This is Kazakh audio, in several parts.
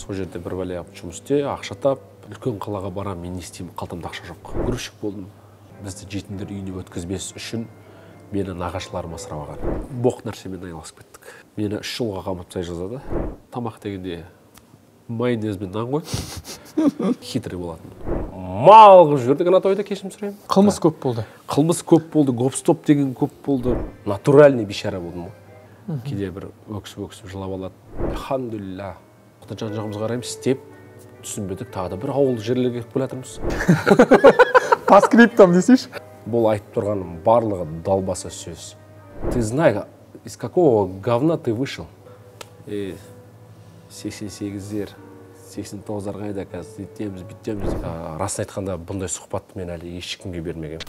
сол жерде бір бәле жұмыс істе, ақша тап, үлкен қалаға барам, мен не істеймін, қалтамда ақша жоқ. Грузчик болдым. Бізді жетімдер үйіне өткізбес үшін мені нағашыларым асырап алған. Боқ нәрсемен айналысып кеттік. Мені 3 жылға қамап тастай жаздады. Тамақ дегенде майонез бен нан ғой. Хитрый болатын. Мал қылып жібердік ана тойда, кешірім сұраймын. Қылмыс көп болды. Қылмыс көп болды, гоп-стоп деген көп болды. Натуральный бейшара болдым. Кейде бір өксіп жылап алады. Алхамдулилля. Құда жан-жағымызға қараймыз, істеп түсінбедік, тағы да бір ауыл жерлерге келіп келатырмыз. По скриптам десейші. Бұл айтып тұрғаным барлығы далбаса сөз. Ты знай, из какого говна ты вышел? 88-дер, 89-дар қайда қазір етеміз, бүйтеміз. Расын айтқанда бұндай сұхбатты мен әлі ешкімге бермегем.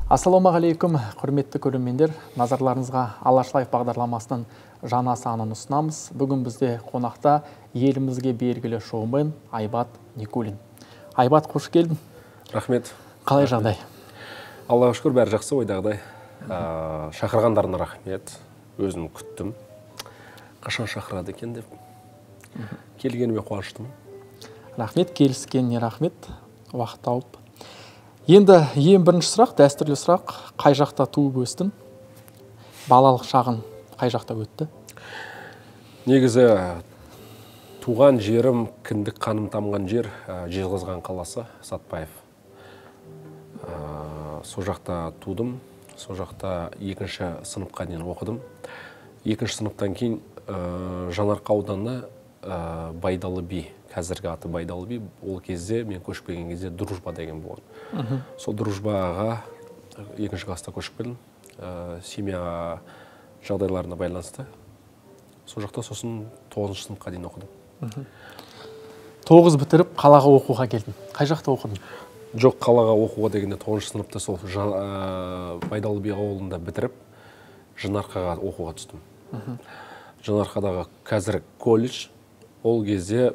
Ассалаумағалейкум, құрметті көрермендер. Назарларыңызға Алаш Лайф бағдарламасының жаңа санын ұсынамыз. Бүгін бізде қонақта елімізге белгілі шоумен Айбат Никулин. Айбат, қош келдің. Рахмет. Қалай жағдай? Аллаға шүкір, бәрі жақсы, ойдағыдай. Шақырғандарына рахмет. Өзім күттім. Қашан шақырады екен деп. Келгеніме қуаныштымын. Рахмет, келіскеніне рахмет. Уақыт тауып. Енді ең бірінші сұрақ, дәстүрлі сұрақ, қай жақта туып өстің? Балалық шағын қай жақта өтті? Негізі туған жерім, кіндік қаным тамған жер, Жезқазған қаласы, Сатпаев. Сол жақта тудым, сол жақта 2-ші сыныпқа дейін оқыдым. 2-ші сыныптан кейін Жаңарқа ауданына Байдалы би, қазіргі аты Байдалы би, ол кезде мен көшіп келген кезде Дружба деген болған. Сол Дружбаға 2-ші класста көшіп келдім. Семьяға жағдайларына байланысты. Сол жақта сосын 9-ші сыныпқа дейін оқыдым. 9 бітіріп қалаға оқуға келдің. Қай жақта оқыдың? Жоқ, қалаға оқуға дегенде 9-ші сыныпта сол Байдалы би ауылында бітіріп, Жаңарқаға оқуға түстім. Жаңарқадағы қазір колледж, ол кезде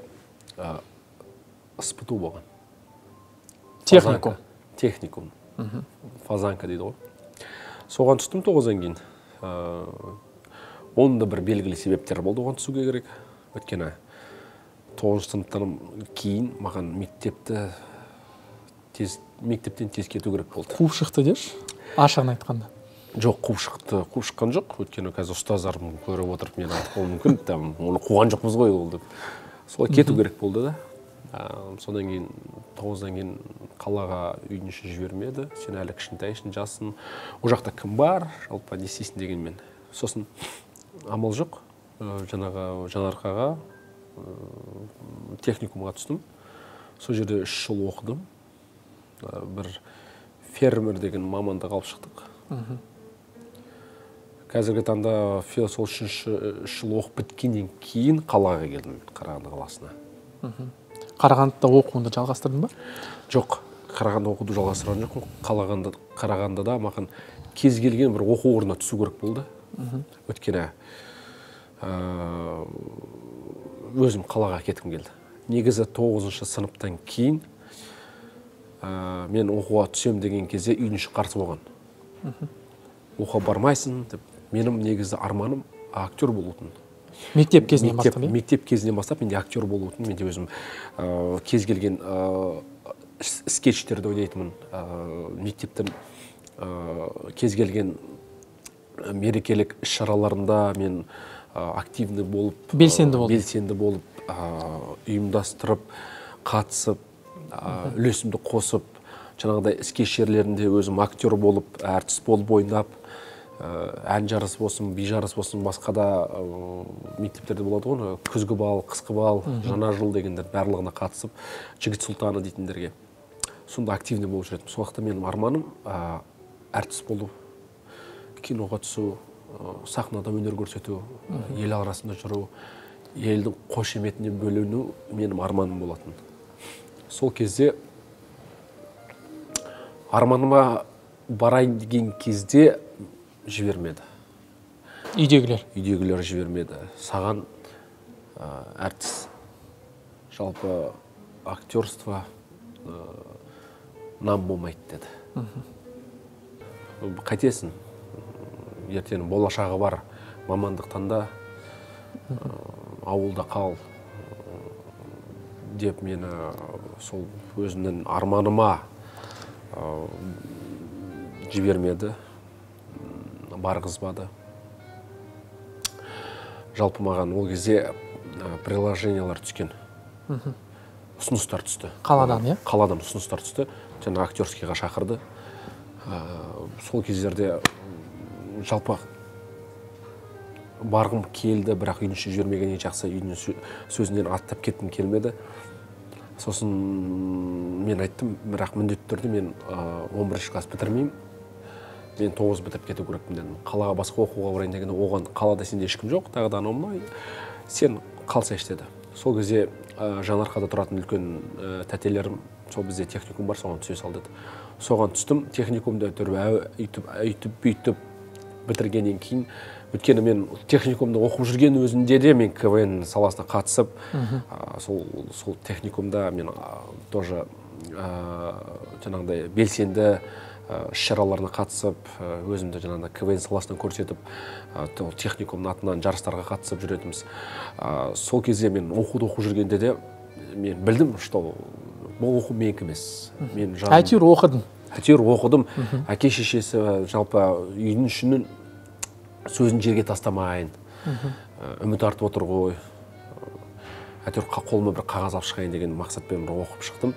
СПТУ болған. Техникум. Техникум. Фазанка дейді ғой. Соған түстім 9-дан кейін. Оның да бір белгілі себептер болды оған түсуге керек. Өткені 9-шы сыныптан кейін маған мектептен тез кету керек болды. Қуып шықты деш? Ашығын айтқанда. Жоқ, қуып шыққан жоқ. Өткені қазір ұстаздарым көріп отырып мен айтып қалуым мүмкін. Оны қуған жоқпыз ғой ол деп. Солай кету керек болды да. Содан кейін 9-дан кейін қалаға үйдің іші жібермеді. Сен әлі кішкентайсың, жассың. Ол жақта кім бар? Жалпы не істейсің дегенмен. Сосын амал жоқ. Жаңарқаға техникумға түстім. Сол жерде 3 жыл оқыдым. Бір фермер деген маманды алып шықтық. Қазіргі таңда сол 3 жыл оқып біткеннен кейін қалаға келдім, Қарағанды қаласына. Қарағандыда оқуыңды жалғастырдың ба? Жоқ, Қарағанды оқуды жалғастырған жоқпын. Қарағандыда маған кез келген бір оқу орнына түсу керек болды. Өткені өзім қалаға кеткім келді. Негізі 9-шы сыныптан кейін мен оқуға түсем деген кезде үйдің іші қарсы болған. Оқуға бармайсың деп. Менің негізі арманым актер болуын. Мектеп кезінен бастап, Мектеп кезінен бастап менде актер болуын. Менде өзім кез келген скетчтерді ойнайтынмын. Мектептің кез келген мерекелік іс-шараларында мен активный болып, белсенді болып, ұйымдастырып, қатысып, үлесімді қосып, жаңағыдай скетчерлерінде өзім актер болып, әртіс болып ойнап, ән жарыс болсын, би жарыс болсын, басқа да мектептерде болады ғой, күзгі бал, қысқы бал, жаңа жыл дегендер барлығына қатысып, жігіт сұлтаны дейтіндерге. Сонда активный болып жүретім. Сол уақытта менің арманым әртіс болу, киноға түсу, сахнада өнер көрсету, ел арасында жүру, елдің қошеметіне бөлену менің арманым болатын. Сол кезде арманыма барайын деген кезде жібермеді. Үйдегілер жібермеді. Саған әртіс, жалпы актерство нам болмайды деді. Қайтесің? Ертең болашағы бар. мамандықтан да ауылда қал деп мені сол өзімнің арманыма жібермеді, барғызбады. Жалпы маған ол кезде приложениялар түскен, ұсыныстар түсті. Қаладан, е? Қаладан ұсыныстар түсті, жаңа актерскийға шақырды. Сол кездерде жалпы барғым келді, бірақ үйдің іші жүрмеген жақсы, үйдің сөзінен аттап кеттім келмеді. Сосын мен айттым, бірақ міндетті түрде мен 11 класс бітірмеймін, мен 9 бітіріп кету керекпін дедім. Қалаға басқа оқуға барайын дегенде, оған қалада сенде ешкім жоқ, тағы да анау сен қалсайшы деді. Сол кезде Жаңарқада тұратын үлкен тәтелерім, сол бізде техникум бар, соған түсе сал деді. Соған түстім, техникумда өйтіп бітіргеннен кейін, өйткені мен техникумда оқып жүрген өзінде де мен КВН саласына қатысып, сол техникумда мен тоже жаңағыдай белсенді іс-шараларына қатысып, өзімді жаңағыдай КВН саласынан көрсетіп, техникумның атынан жарыстарға қатысып жүретіміз. Сол кезде мен оқуды оқып жүргенде де мен білдім, что бұл оқу менікі емес. Әйтеуір оқыдым. Әйтеуір оқыдым. Әке шешесі жалпы үйдің ішінің сөзін жерге тастамайын, үміт артып отыр ғой. Әйтеуір қолыма бір қағаз алып шығайын деген мақсатпен оқып шықтым.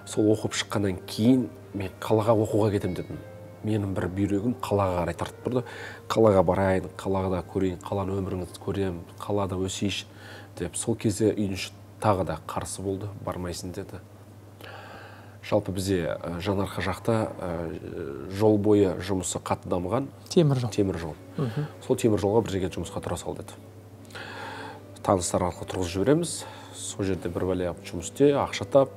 Сол оқып шыққаннан кейін мен қалаға оқуға кетем дедім. Менің бір бүйрегім қалаға қарай тартып тұрды. Қалаға барайын, қалада көрейін, қаланың өміріңізді көрем, қалада өсейші деп. Сол кезде үйдің іші тағы да қарсы болды, бармайсың деді. Жалпы бізде Жаңарқа жақта жол бойы жұмысы қатты дамыған. Темір жол. Сол темір жолға бір жерге жұмысқа тұра сал деді. Таныстар арқылы тұрғызып жібереміз. Сол жерде бір бәле жұмыс істе, ақша тап,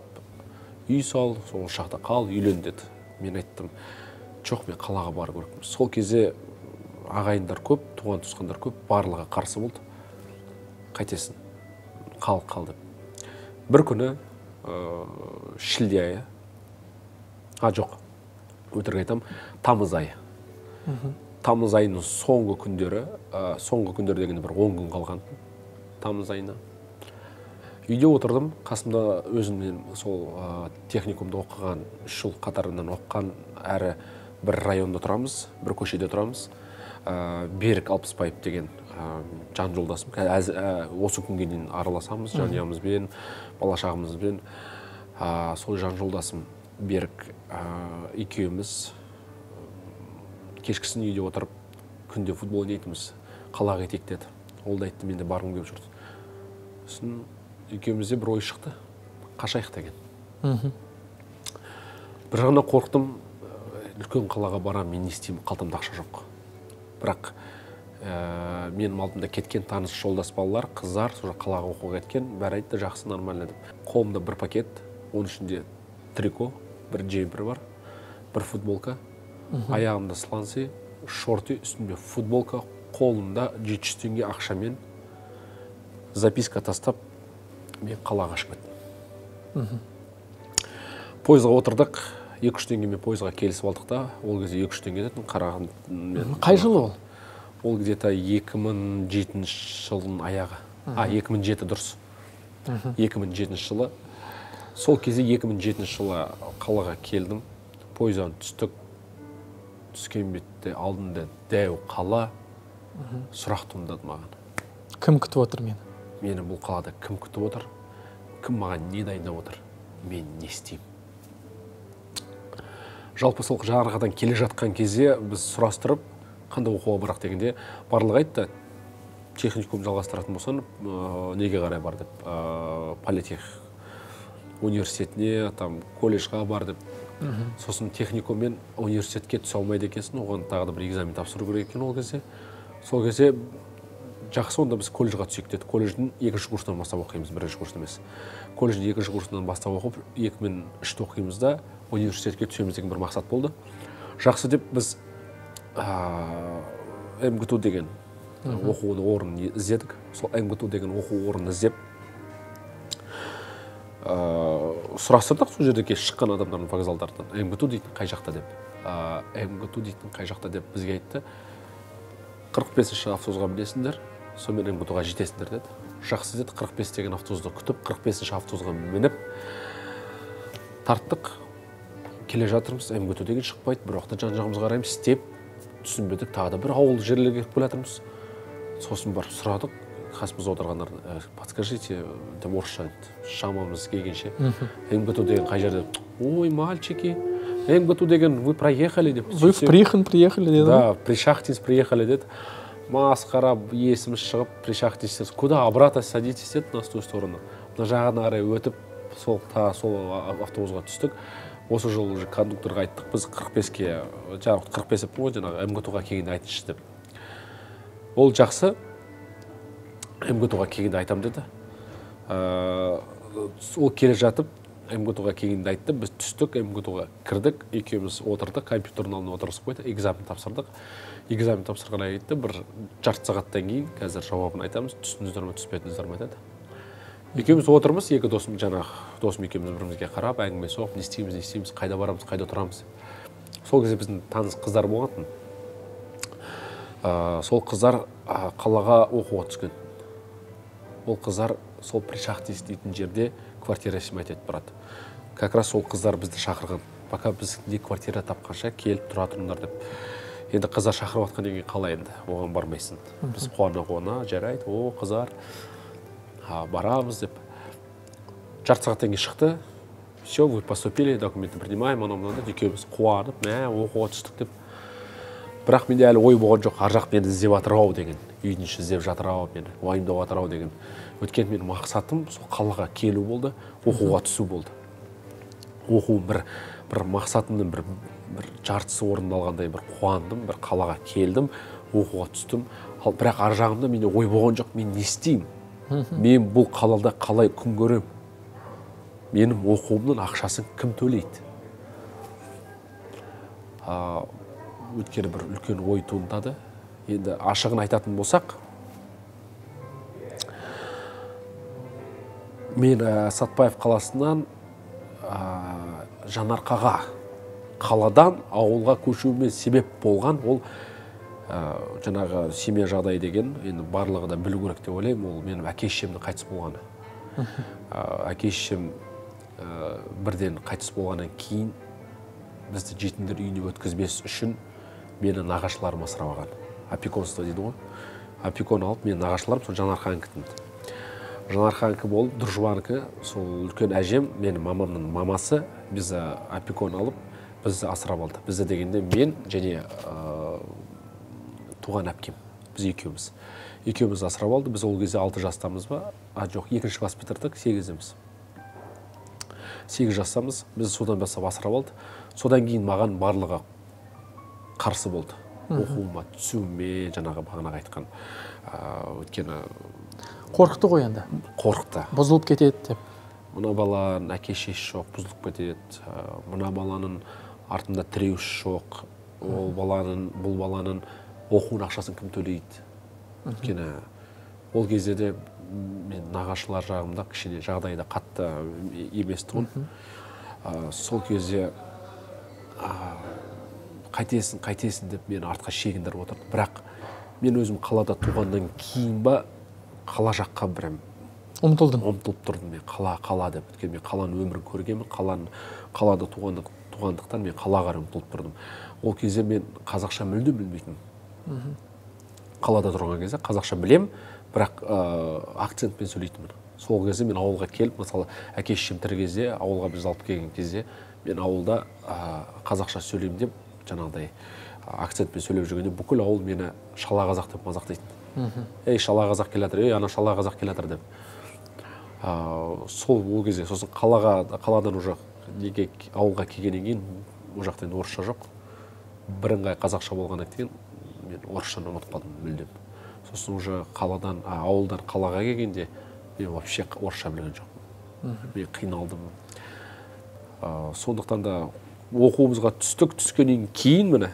үй сал, сол жақта қал, үйлен деді. Мен айттым, жоқ, мен қалаға бару керекпін. Сол кезде ағайындар көп, туған туысқандар көп, барлығы қарсы болды. Қайтесің, қал деп. Бір күні шілде айы, жоқ, өтірік айтам, тамыз айы. Тамыз айының соңғы күндері дегенде бір 10 күн қалған тамыз айына. Үйде отырдым, қасымда өзімнен сол техникумда оқыған, 3 жыл қатарынан оқыған, әрі бір районда тұрамыз, бір көшеде тұрамыз. Берік Алпысбаев деген жан жолдасым. Осы күнге дейін араласамыз, жанұямызбен, балашағымызбен. Сол жан жолдасым Берік екеуміз кешкісін үйде отырып, күнде футбол ойнайтынбыз, қалаға кетейік деді. Ол да айтты, менде барғым келіп жүрді. Сосын екеумізде бір ой шықты, қашайық деген. Бір жағынан қорықтым, үлкен қалаға барам, мен не істеймін, қалтамда ақша жоқ. Бірақ менің алдымда кеткен таныс жолдас балалар, қыздар, сол қалаға оқуға кеткен, бәрі айтты, жақсы, нормально деп. Қолымда бір пакет, оның ішінде трико, бір джемпер бар, бір футболка, аяғымда сланцы, шорты, үстінде футболка, қолымда 700 теңге ақшамен записка тастап, мен қалаға шығып кеттім. Пойызға отырдық, 2-3 теңгемен пойызға келісіп алдық та, ол кезде 2-3 теңге дедім, қараған. Қай жылы ол? Ол где-то 2007 жылдың аяғы. 2007 дұрыс. 2007 жылы. Сол кезде 2007 жылы қалаға келдім, пойыздан түстік. Түскен бетте алдында дәу қала, сұрақ туындады маған. Кім күтіп отыр мені? Мені бұл қалада кім күтіп отыр? Кім маған не дайындап отыр? Мен не істеймін? Жалпы сол Жаңарқадан келе жатқан кезде біз сұрастырып, қандай оқуға барақ дегенде, барлығы айтты, техникум жалғастыратын болсан, неге қарай бар деп, политех университетіне, колледжға бар деп. Сосын техникуммен университетке түсе алмайды екенсің, оған тағы да бір экзамен тапсыру керек екен ол кезде. Сол кезде жақсы, онда біз колледжға түсейік деді. Колледждің 2-ші курсынан бастап оқимыз, 1-ші курс емес. Колледждің 2-ші курсынан бастап оқып, 2003-те оқимыз да университетке түсеміз деген бір мақсат болды. Жақсы деп біз МГТУ деген оқу орнын іздедік. Сол МГТУ деген оқу орнын іздеп сұрастырдық, сол жерде шыққан адамдардың вокзалдардан. МГТУ дейтін қай жақта деп. МГТУ дейтін қай жақта деп бізге айтты. 45-ші автобусқа мінесіңдер, сонымен МГТУ-ға жетесіңдер деді. Жақсы деді, 45 деген автобусты күтіп, 45-ші автобусқа мініп, тарттық, келе жатырмыз, МГТУ деген шықпайды, бір уақытта жан-жағымызға қараймыз, істеп, түсінбедік, тағы да бір ауыл жерлерге келіп жатырмыз. Сосын барып сұрадық, қасымызда отырғандар, подскажите, деп орысша шамамыз келгенше, МГТУ деген қай жерде? Ой, мальчики, МГТУ деген вы проехали деп. Вы в Прихын приехали деді? Да, Пришахтинск приехали деді. Масқара есіміз шығып, Пришахтинск, куда обратно садитесь деді, на ту сторону. Мына жағына қарай өтіп, сол автобусға түстік. Осы жол уже кондукторға айттық, біз 45-ке, 45 еп жаңағы МГТУ-ға келгенде айтыңызшы деп. Ол жақсы, МГТУ-ға келгенде айтам деді. Ол келе жатып, МГТУ-ға келгенде айтты, біз түстік, МГТУ-ға кірдік, екеуміз отырдық, компьютердің алдына отырғызып қойды, экзамен тапсырдық. Экзамен тапсырғаннан кетті, бір жарты сағаттан кейін қазір жауабын айтамыз, түстіңіздер ме, түспедіңіздер ме деді. Екеуміз отырмыз, екі досым, жаңағы досым екеуміз бірімізге қарап, әңгіме соғып, не істейміз, қайда барамыз, қайда тұрамыз. Сол кезде біздің таныс қыздар болатын. Сол қыздар қалаға оқуға түскен. Ол қыздар сол Пришахтинск дейтін жерде квартира снимать етіп барады. Как раз сол қыздар бізді шақырған. Пока біз не квартира тапқанша келіп тұра тұрыңдар деп. Енді қыздар шақырып жатқан деген қалай енді, оған бармайсың. Біз қуана-қуана жарайды, о қыздар, барамыз деп. Жарты сағаттан кейін шықты. Все, вы поступили, документы принимаем, анау-мынау деп, екеуміз қуанып, оқуға түстік деп. Бірақ менде әлі ой болған жоқ, ар жақ мені іздеп жатыр ау деген, үйдің іші іздеп жатыр ау, мені уайымдап жатыр ау деген. Өйткені менің мақсатым сол қалаға келу болды, оқуға түсу болды. Оқу бір мақсатымның бір жартысы орындалғандай бір қуандым, бір қалаға келдім, оқуға түстім. Ал бірақ ар жағымда менде ой болған жоқ, мен не істеймін? Мен бұл қалада қалай күн көрем? Менің оқуымның ақшасын кім төлейді? Өйткені бір үлкен ой туындады. Енді ашығын айтатын болсақ, мен Сатпаев қаласынан Жанарқаға, қаладан ауылға көшуіме себеп болған ол жаңағы семья жағдайы деген, енді барлығы да білу керек деп ойлаймын, ол менің әке-шешемнің қайтыс болғаны. Әке-шешем бірден қайтыс болғаннан кейін бізді жетімдер үйіне өткізбес үшін мені нағашыларым асырап алған. Опекунство дейді ғой. Опекун алып, мен нағашыларым сол Жанарқанікі. Жанарқанікі болып, Дұржыбанікі, сол үлкен әжем, менің мамамның мамасы, бізді опекун алып, бізді асырап алды. Бізді дегенде мен және туған әпкем, біз екеуміз. Екеуміз асырап алды, біз ол кезде 6 жастамыз ба? Жоқ, 2-ші класс бітірдік, 8-іміз. 8 жастамыз, біз содан бастап асырап алды. Содан кейін маған барлығы қарсы болды. Оқуыма түсуіме, жаңағы бағанағы айтқан. Өйткені қорқыты ғой енді. Қорқыты. Бұзылып кетеді деп. Мына баланың әке-шешесі жоқ, бұзылып кетеді. Мына баланың артында тіреуші жоқ. Бұл баланың оқуын ақшасын кім төлейді? Өйткені ол кезде де мен нағашылар жағымда кішкене жағдайда қатты емес тұғын. Сол кезде қайтесің деп мені артқа шегіндіріп отырды. Бірақ мен өзім қалада туғаннан кейін ба қала жаққа бірім ұмтылып тұрдым. Мен қала деп. Өйткені мен қаланың өмірін көргенмін, қалада туғандықтан мен қалаға қарай ұмтылып тұрдым. Ол кезде мен қазақша мүлдем білмейтінмін. Қалада тұрған кезде қазақша білем, бірақ акцентпен сөйлейтінмін. Сол кезде мен ауылға келіп, мысалы, әке-шешем тірі кезде, ауылға біз алып келген кезде, мен ауылда қазақша сөйлеймін деп, жаңағыдай акцентпен сөйлеп жүргенде бүкіл ауыл мені шала қазақ деп мазақтайтын. Ей, шала қазақ келе жатыр, ей, ана шала қазақ келе жатыр деп. Сол ол кезде, сосын қаладан уже ауылға келгеннен кейін, ол жақта енді орысша жоқ. Бірыңғай қазақша болғаннан кейін мен орысшаны ұмытып қалдым мүлдем. Сосын уже ауылдан қалаға келгенде мен вообще орысша білген жоқпын. Мен қиналдым. Сондықтан да оқуымызға түскеннен кейін міне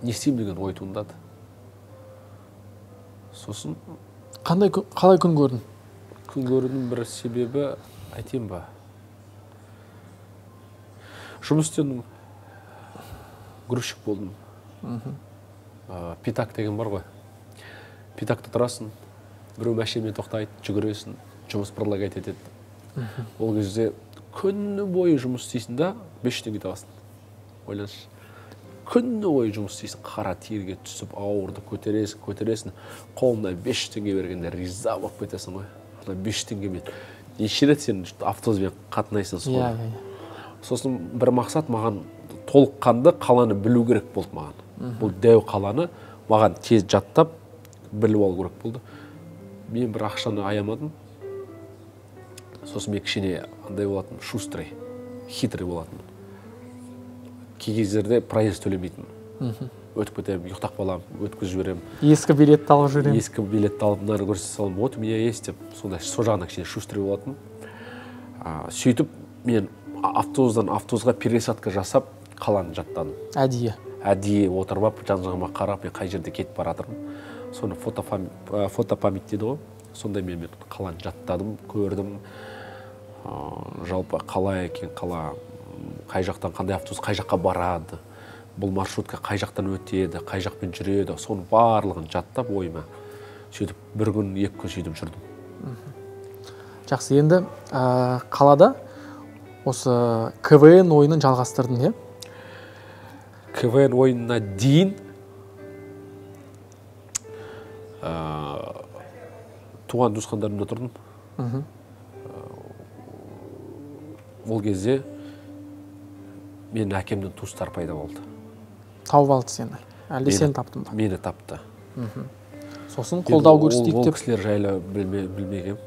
не істеймін деген ой туындады. Сосын қалай күн көрдің? Күн көрудің бір себебі айтайын ба? Жұмыс істедім, грузчик болдым. питак деген бар ғой. Питакта тұрасың, біреу машинамен тоқтайды, жүгіресің, жұмыс предлагать етеді. Ол кезде күні бойы жұмыс істейсің да 500 теңге табасың. Ойланыш. Күні бойы жұмыс істейсің, қара терге түсіп, ауырды көтересің, қолына 500 теңге бергенде риза болып кетесің ғой. 500 теңгемен неше рет сен автобуспен қатынайсың соны. Сосын бір мақсат маған толыққанды қаланы білу керек болды маған. Бұл дәу қаланы маған тез жаттап біліп алу керек болды. Мен бір ақшаны аямадым. Сосын мен кішкене андай болатын, шустрый, хитрый болатын. Кей кездерде проезд төлемейтін. Өтіп кетемін, ұйықтап қалам, өткізіп жіберем. Ескі билетті алып жүрем. Ескі билетті алып, мынаны көрсете салам. Вот у меня есть деп, сондай со жағына кішкене шустрый болатын. Сөйтіп мен автобустан автобусқа пересадка жасап қаланы жаттадым. Әдейі отырып, жан-жағыма қарап, мен қай жерде кетіп бара жатырмын. Соны фотопамять дейді ғой. Сондай мен қаланы жаттадым, көрдім. Жалпы қалай екен, қай жақтан қандай автобус қай жаққа барады, бұл маршрутка қай жақтан өтеді, қай жақпен жүреді, соның барлығын жаттап ойыма. Сөйтіп бір күн, 2 күн сөйтіп жүрдім. Жақсы, енді қалада осы КВН ойынын жалғастырдың, е? КВН ойынына дейін туған туысқандарымда тұрдым. Ол кезде менің әкемнің туыстары пайда болды. Тауып алды сені? Әлде сен таптың ба? Мені тапты. Сосын қолдау көрсетейік деп? Ол кісілер жайлы білмегем.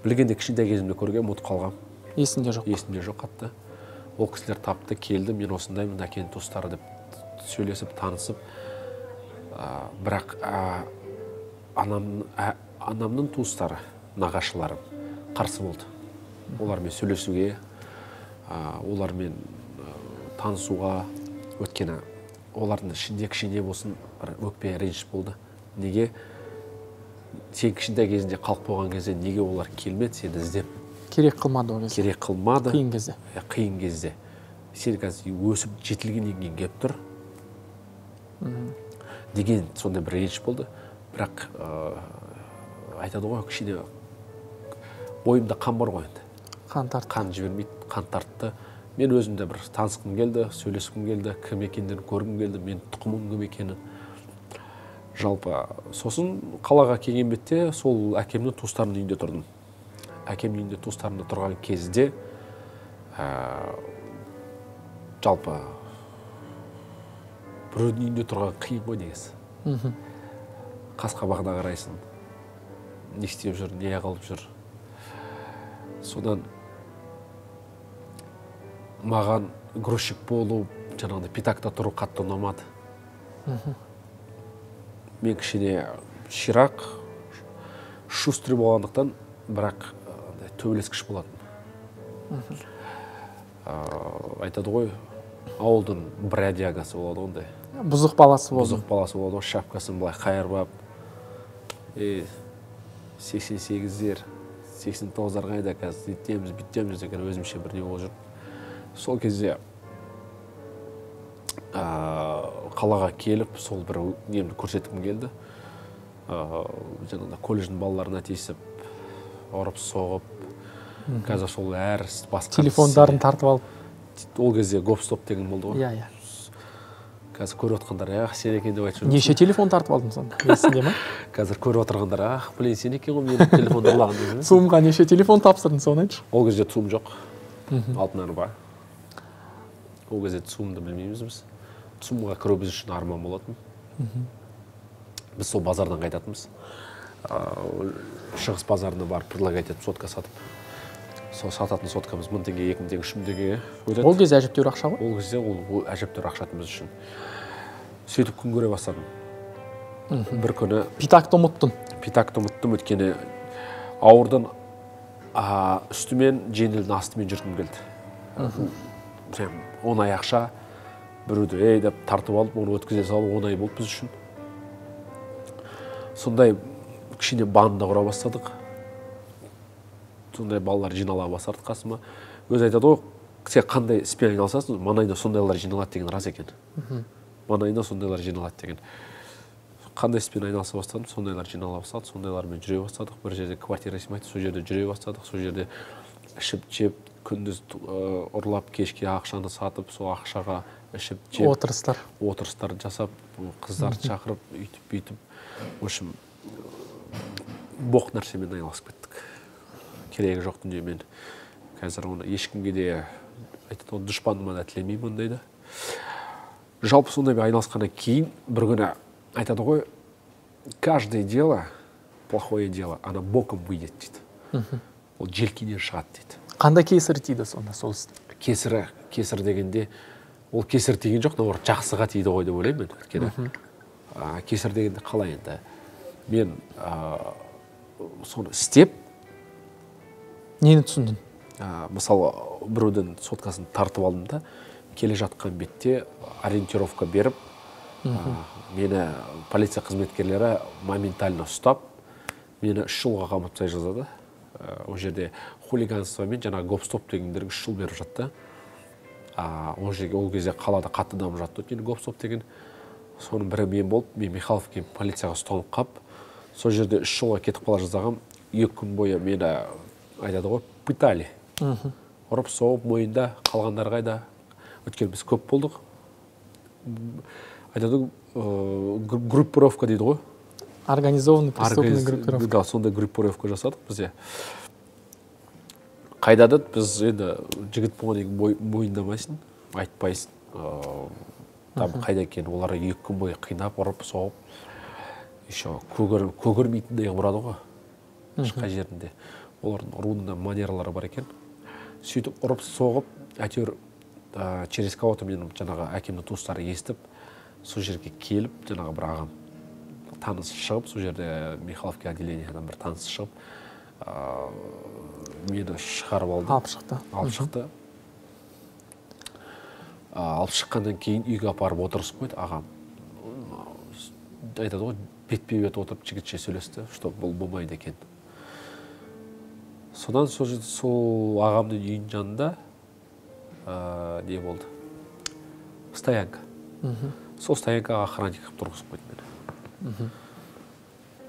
Білгенде кішкентай кезімде көргем, ұмытып қалғам. Есімде жоқ? Есімде жоқ қатты. Ол кісілер тапты, келді, мен осындаймын, әкенің туыстары деп сөйлесіп, танысып. Бірақ анамның туыстары, нағашыларым қарсы болды. Олармен сөйлесуге, олармен танысуға, өткені олардың ішінде кішкене болсын өкпе реніш болды. Неге? Сен кішкентай кезінде қалып қойған кезде неге олар келмеді сені іздеп? Керек қылмады ол кезде? Керек қылмады. Қиын кезде? Қиын кезде. Сен қазір өсіп жетілгеннен кейін келіп тұр. Деген сондай бір реніш болды. Бірақ айтады ғой, кішкене бойымда қан бар ғой енді. Қан тартты. Қан жібермейді, қан тартты. Мен өзімде бір танысқым келді, сөйлескім келді, кім екендерін көргім келді, мен тұқымым кім екенін. Жалпы, сосын қалаға келген бетте сол әкемнің туыстарының үйінде тұрдым. Әкемнің үйінде туыстарында тұрған кезде жалпы біреудің үйінде тұрған қиын ғой негізі. Қас-қабағына қарайсың. Не істеп жүр, не қылып жүр. Содан маған грузчик болу, жаңағыдай питакта тұру қатты ұнамады. Мен кішкене ширақ, шустрый болғандықтан, бірақ төбелескіш болатын. Айтады ғой, ауылдың бродягасы болады ондай. Бұзық баласы болды. Бұзық баласы болды, шапкасын былай қайырбап. 88-дер, 89-дар қайда қазір, еттеміз, биттеміз деген өзімше бір не болып жүр. Сол кезде қалаға келіп, сол бір немді көрсеткім келді. Жаңағыда колледждің балаларына тиісіп, ұрып соғып, қазір сол әр басқа телефондарын тартып алып. Ол кезде гоп-стоп деген болды ғой. Иә. Қазір көріп отырғандар, сен екен деп айтып жүрмін. Неше телефон тартып алдың сонда? Есіңде ме? Қазір көріп отырғандар, сен екен ғой, менің телефонды ұрлаған деп. Цумға неше телефон тапсырдың, соны айтшы? Ол кезде цум жоқ. Алтын арба. Ол кезде цумды білмейміз біз. Цумға кіру біз үшін арман болатын. Біз сол базардан қайтатынбыз. Шығыс базарына барып предлагать етіп, сотка сатып. Сол сататын соткамыз 1000 теңге, 2000 теңге, 3000 теңге өтеді. Ол кезде әжептәуір ақша ғой? Ол кезде ол әжептәуір ақша біз үшін. Сөйтіп күн көре бастадым. Бір күні питакты ұмыттым. Питакты ұмыттым, өткені ауырдан үстімен, жеңілдің астымен жүргім келді. Оңай ақша, біреуді деп тартып алып, оны өткізе салып, оңай болды біз үшін. Сондай кішкене банда құра бастадық. Сондай балалар жинала бастады қасыма. Өз айтады ғой, сен қандай іспен айналысасың, маңайда сондайлар жиналады деген рас екен. маңайына сондайлар жиналады деген. Қандай іспен айналыса бастадым, сондайлар жинала бастады, сондайлармен жүре бастадық. Бір жерде квартира сыймайды, сол жерде жүре бастадық, сол жерде ішіп жеп, күндіз ұрлап, кешке ақшаны сатып, сол ақшаға ішіп жеп, отырыстар жасап, қыздарды шақырып, үйтіп, в общем, боқ нәрсемен айналысып кеттік. Керегі жоқ дүниемен. Қазір оны ешкімге де айтады, дұшпаныма да тілемеймін ондайды. Жалпы сондай айналысқаннан кейін бір күні айтады ғой, каждое дело, плохое дело, оно боком выйдет дейді. Ол желкенен шығады дейді. Қандай кесір тиді сонда сол істе? Кесір дегенде, ол кесір тиген жоқ, наоборот жақсыға тиді ғой деп ойлаймын мен. Кесір дегенде қалай енді? Мен соны істеп, нені түсіндің? Мысалы, біреуден соткасын тартып алдым да, келе жатқан бетте ориентировка беріп, мені полиция қызметкерлері моментально ұстап, мені 3 жылға қамап тастай жазады. Ол жерде хулиганство мен жаңағы гоп-стоп дегендерге 3 жыл беріп жатты. Ол кезде қалада қатты дамып жатты өйткені гоп-стоп деген. Соның бірі мен болып, мен Михайловке полицияға ұсталып қап, сол жерде 3 жылға кетіп қала жаздағам, 2 күн бойы мені айтады ғой, пытали. Ұрып соғып мойында, қалғандар қайда. Өйткені біз көп болдық. Айтады, группировка дейді ғой. Организованный преступный группировка. Да, сондай группировка жасадық бізде. Қайдады біз енді жігіт болған екен мойындамайсың, айтпайсың. Қайда екен, олар 2 күн бойы қинап, ұрып соғып, еще көгермейтіндей ұрады ғой. Ешқай жерінде. Олардың ұрудың манералары бар екен. Сөйтіп ұрып соғып, әйтеуір через кого-то менің жаңағы әкемнің туыстары естіп, сол жерге келіп, жаңағы бір ағам танысы шығып, сол жерде Михайловке отделениедан бір танысы шығып, мені шығарып алды. Алып шықты. Алып шыққаннан кейін үйге апарып отырысып қойды ағам. Айтады ғой, бетпе-бет отырып жігітше сөйлесті, что бұл болмайды екен. Содан сол ағамның үйінің жанында не болды? Стоянка. Сол стоянкаға охранник қып тұрғызып қойды мені.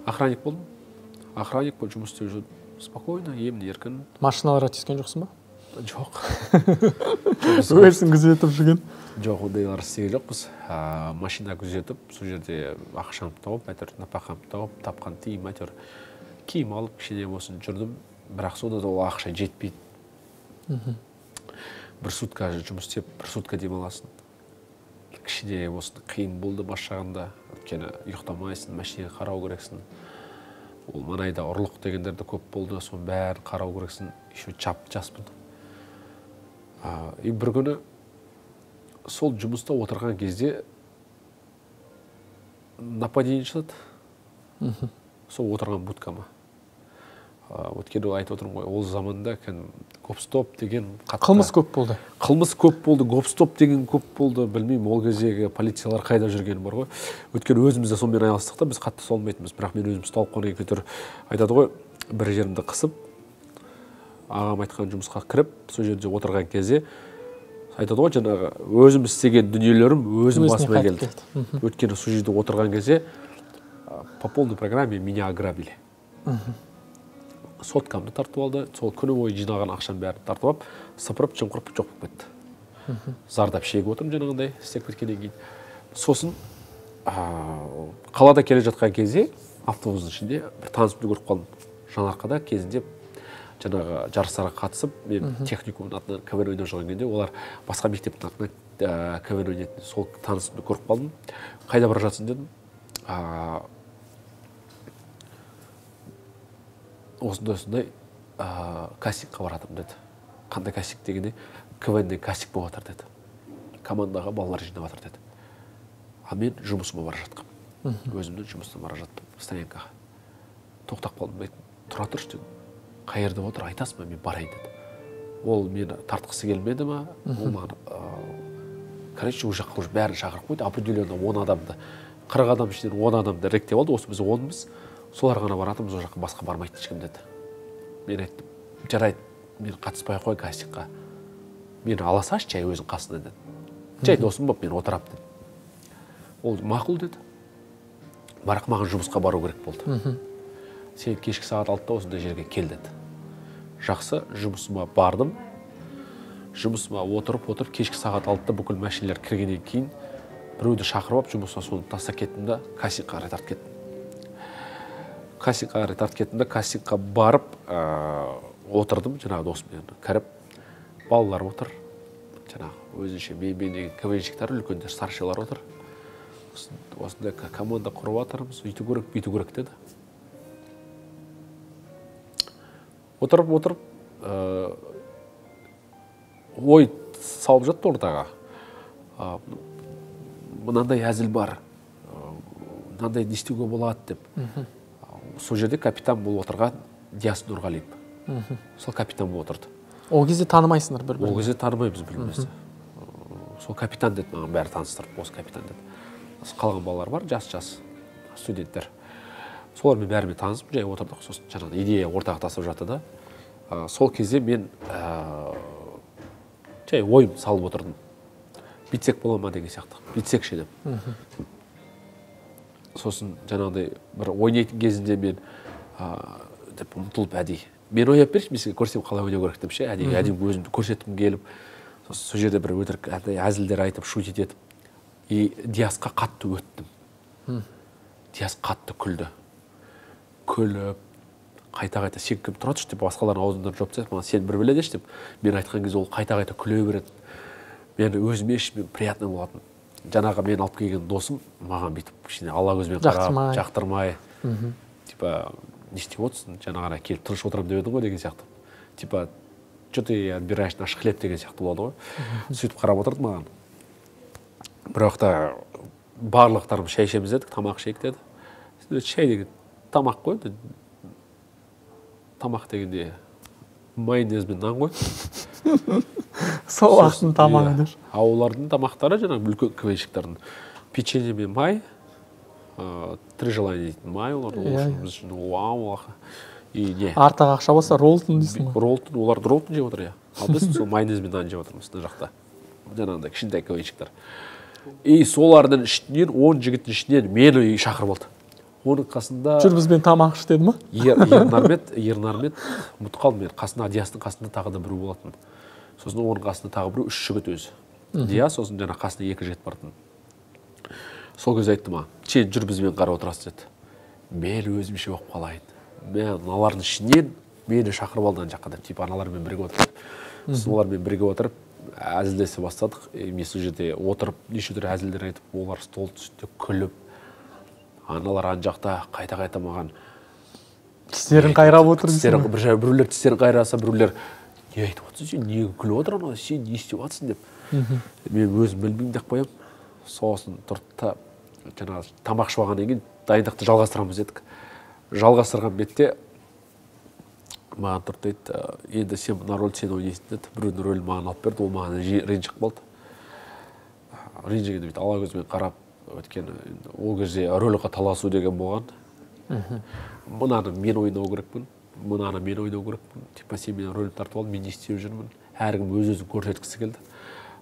Охранник болдым. Охранник болып жұмыс істеп жүрдім. Спокойно, емін еркін. Машиналарға тиіскен жоқсың ба? Жоқ. Өзің күзетіп жүрген? Жоқ, ондайлар істеген жоқпыз. Машина күзетіп, сол жерде ақшамды тауып, әйтеуір нәпақамды тауып, тапқан тиым, әйтеуір киім алып, кішкене болсын жүрдім. Бірақ сонда да ол ақша жетпейді. Бір сутка жұмыс істеп, бір сутка демаласың. Кішкене болсын қиын болды бас жағында. Өйткені ұйықтамайсың, машинаға қарау керексің. Ол маңайда ұрлық дегендерді көп болды, соның бәрін қарау керексің. Еще жаспын. Бір күні сол жұмыста отырған кезде нападение жасады. Сол отырған будкама. Өткені айтып отырмын ғой, ол заманда гоп-стоп деген қылмыс көп болды. Қылмыс көп болды, гоп-стоп деген көп болды. Білмеймін, ол кездегі полициялар қайда жүргені бар ғой. Өткені өзімізде сонымен айналыстық та, біз қатты солмайтынбыз. Бірақ мен өзім ұсталып қалған кетір айтады ғой, бір жерімді қысып, ағам айтқан жұмысқа кіріп, сол жерде отырған кезде айтады ғой, жаңағы өзім істеген дүниелерім өзім басыма келді. Өткені сол жерде отырған кезде по полной программе меня ограбили. Соткамды тартып алды, сол күні бойы жинаған ақшам бәрін тартып алып, сыпырып, жымқырып жоқ болып кетті. Зардап шегіп отырмын жаңағындай істеп кеткеннен кейін. Сосын қалада келе жатқан кезде автобустың ішінде бір танысымды көріп қалдым. Жаңарқада кезінде жаңағы жарыстарға қатысып, мен техникумның атынан КВН ойнап жүрген кезде, олар басқа мектептің атынан КВН ойнайтын. Сол танысымды көріп қалдым. Қайда бара жатсың дедім. Осындай кастингқа баратым деді. Қандай кастинг дегенде, КВН-ден кастинг болып жатыр деді. Командаға балалар жинап жатыр деді. Мен жұмысыма бара жатқам. Өзімнің жұмысына бара жаттым, стоянкаға. Тоқтап қалдым, тұра тұршы дедім. Қай жерде отыр, айтасың ба, мен барайын деді. Ол мені тартқысы келмеді ма? Ол маған, короче, ол жаққа уже бәрін шақырып қойды. Определенно 10 адамды, 40 адам ішінен 10 адамды іріктеп алды. Осы біз 10-мыз. Солар ғана баратымыз, ол жаққа басқа бармайды ешкім деді. Мен айттым, жарайды, мен қатыспай қой кастингқа. Мені ала салшы, жай өзің қасына деді. Жай досым болып мен отырам деді. Ол мақұл деді. Бірақ маған жұмысқа бару керек болды. Сен кешкі сағат 6-та осындай жерге кел деді. Жақсы, жұмысыма бардым. Жұмысыма отырып, кешкі сағат 6-та бүкіл мәшинелер кіргеннен кейін біреуді шақырып алып, жұмысқа соны тастап кеттім да, кастингқа қарай тартып кеттім. Кастингқа барып отырдым, жаңағы досыммен кіріп, балалар отыр. Жаңағы өзінше мен деген КВНщиктер, үлкендер, старшилар отыр. Осындай команда құрып жатырмыз, үйту керек, бүйту керек деді. Отырып, ой салып жатты ортаға. Мынандай әзіл бар, мынандай не істеуге болады деп. Сол жерде капитан болып отырған Диас Нұрғалиев. Сол капитан болып отырды. Ол кезде танымайсыңдар бір-бірін? Ол кезде танымаймыз бір-бірімізді. Сол капитан деді, маған бәрі таныстырып, осы капитан деді. Қалған балалар бар, жас студенттер. Солармен бәрімен танысып, жай отырдық. Сосын жаңағы идея ортаға тастап жатты да. Сол кезде мен жай ойым салып отырдым. Битсек бола ма деген сияқты. Битсек ше деп. Сосын жаңағыдай бір ойнайтын кезінде мен деп ұмтылып әдейі. Мен ойнап берші, мен сізге көрсем қалай ойнау керек деп ше, әдейі өзімді көрсеткім келіп. Сол жерде бір өтірік әзілдер айтып, шутить етіп. И Диасқа қатты өттім. Диас қатты күлді. Күліп, қайта сен кім тұрады деп басқалардың аузынан жауап тастады. Маған сен бір біледі деп. Мен айтқан кезде ол қайта күле береді. Мен өзіме ішімнен приятно болатын. Жаңағы мен алып келген досым маған бүйтіп кішкене ала көзбен қарап, жақтырмай. Типа, не істеп отырсың? Жаңағыдай келіп тыныш отырамын деп едің ғой деген сияқты. Типа, что ты отбираешь наш хлеб деген сияқты болды ғой. Сөйтіп қарап отырды маған. Бір уақытта барлықтарым шай ішеміз дедік, тамақ ішейік деді. Шай деген тамақ қой. Тамақ дегенде майонез бен нан ғой. Сол уақыттың тамағы дер. Олардың тамақтары жаңағы үлкен КВНщиктердің печенье мен май, 3 желания дейтін май, олардың біз үшін уау. Артық ақша болса роллтон дейсің ғой. Роллтон, олар роллтон жеп отыр, ал біз сол майонез бен нан жеп отырмыз мына жақта. Жаңағыдай кішкентай КВНщиктер. И солардың ішінен, 10 жігіттің ішінен мені шақырып алды. Оның қасында... Жүр бізбен тамақ іш деді ма? Ернармет, ұмытып қалдым мен. Қасында, Диастың қасында тағы да біреу болатын. Сосын оның қасында тағы біреу 3 жігіт өзі. Диас, сосын жаңа қасында 2 жігіт бардым. Сол кезде айтты ма, сен жүр бізбен қарап отырасыз деді. Мен өзімше болып қалайын. Мен аналардың ішінен мені шақырып алды ана жаққа деп, типа аналармен бірге отырып. Сосын олармен бірге отырып, әзілдесе бастадық. Мен сол жерде отырып, неше түрлі әзілдер айтып, олар стол үстінде күліп, аналар ана жақта қайта маған тістерін қайрап отыр. Біреулер тістерін қайраса, біреулер не айтып отырсың, сен неге күліп отыр ана, сен не істеп жатсың деп. Мен өзім білмеймін деп қоямын. Сосын тұрды да жаңағы тамақ ішіп алғаннан кейін дайындықты жалғастырамыз дедік. Жалғастырған бетте маған тұрды дейді, енді сен мына рөлді сен ойнайсың деді. Біреудің рөлін маған алып берді, ол маған ренжіп қалды. Ренжігенде бүйтіп ала көзбен қарап, өйткені ол кезде рөлға таласу деген болған. Мынаны мен ойнау керекпін, мынаны мен ойнау керекпін. Типа сен менің рөлімді тартып алдың, мен не істеп жүрмін. Әркім өз-өзін көрсеткісі келді.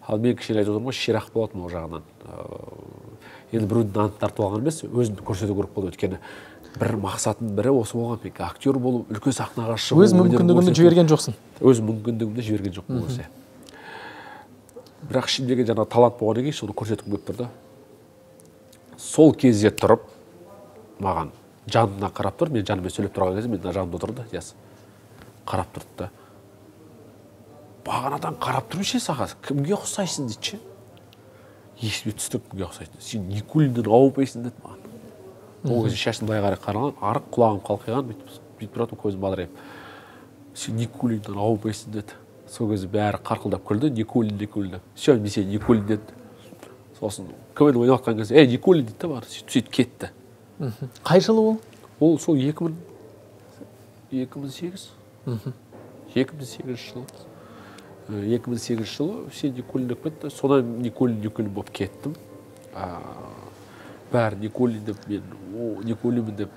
Ал мен кішкене айтып отырмын ғой, ширақ болатын ол жағынан. Енді біреудің нанды тартып алған емес, өзімді көрсету керек болды. Өйткені бір мақсатым бірі осы болған. Мен актер болу, үлкен сахнаға шығу. Өз мүмкіндігімді жіберген жоқсың. Өз мүмкіндігімді жіберген жоқ бұл осы. Бірақ ішімдегі жаңа талант болғаннан кейін соны көрсеткім келіп тұрды. Сол кезде тұрып, маған жанына қарап тұр, мен жанымен сөйлеп тұрған кезде мен жанымда отырды, Диас. Қарап тұрды да. Бағанадан қарап тұрып ше саған, кімге ұқсайсың дейді ше. Есіме түсті кімге ұқсайсың. Сен Никулиннен ауыпайсың деді маған. Ол кезде шашын былай қарай қараған, арық құлағым қалқиған, бүйтіп тұратым көзім бадырайып. Сен Никулиннен ауыпайсың деді. Сол кезде бәрі қарқылдап күлді, Никулин деп. Все, мен сен Никулин деді. Сосын КВН ойнап жатқан кезде, Никулин дейді да бар, сөйтіп кетті. Қай жылы ол? Ол сол 2008. 2008 жылы. 2008 жылы сен Никулин деп кетті. Содан Никулин болып кеттім. Бәрі Никулин деп, мен Никулинмін деп,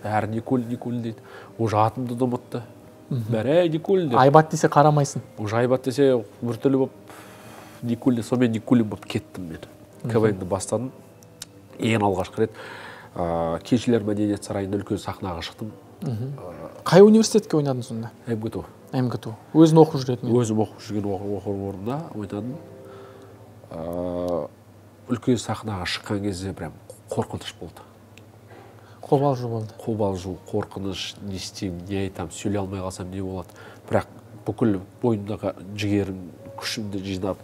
бәрі Никулин дейді. Уже атымды да ұмытты. Бәрі Никулин деп. Айбат десе қарамайсың. Уже айбат десе біртүрлі болып, сонымен Никулин болып кеттім мен. КВНді бастадым. ең алғашқы рет кеншілер мәдениет сарайында үлкен сахнаға шықтым. Қай университетке ойнадың сонда? МГТУ. МГТУ. Өзің оқып жүретін? Өзім оқып жүрген оқу орнында ойнадым. Үлкен сахнаға шыққан кезде прям қорқыныш болды. Қобалжу болды. Қобалжу, қорқыныш, не істеймін, не айтамын, сөйлей алмай қалсам не болады. Бірақ бүкіл бойымдағы жігерім, күшімді жинап,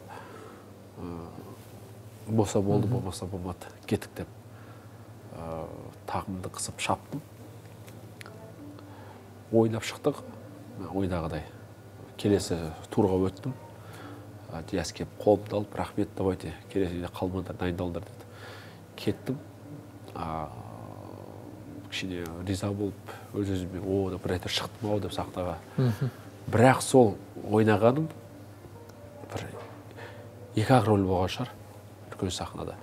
болса болды, болмаса болмады, кеттік деп тағымды қысып шаптым. Ойнап шықтық, ойдағыдай. Келесі турға өттім. Диас кеп қолымды алып, рахмет давайте, келесіде қалмаңдар, дайындалыңдар деді. Кеттім. Кішкене риза болып, өз-өзіме, бір айтыр шықтым ау деп сахнаға. Бірақ сол ойнағаным бір екі-ақ рөл болған шығар, үлкен сахнада.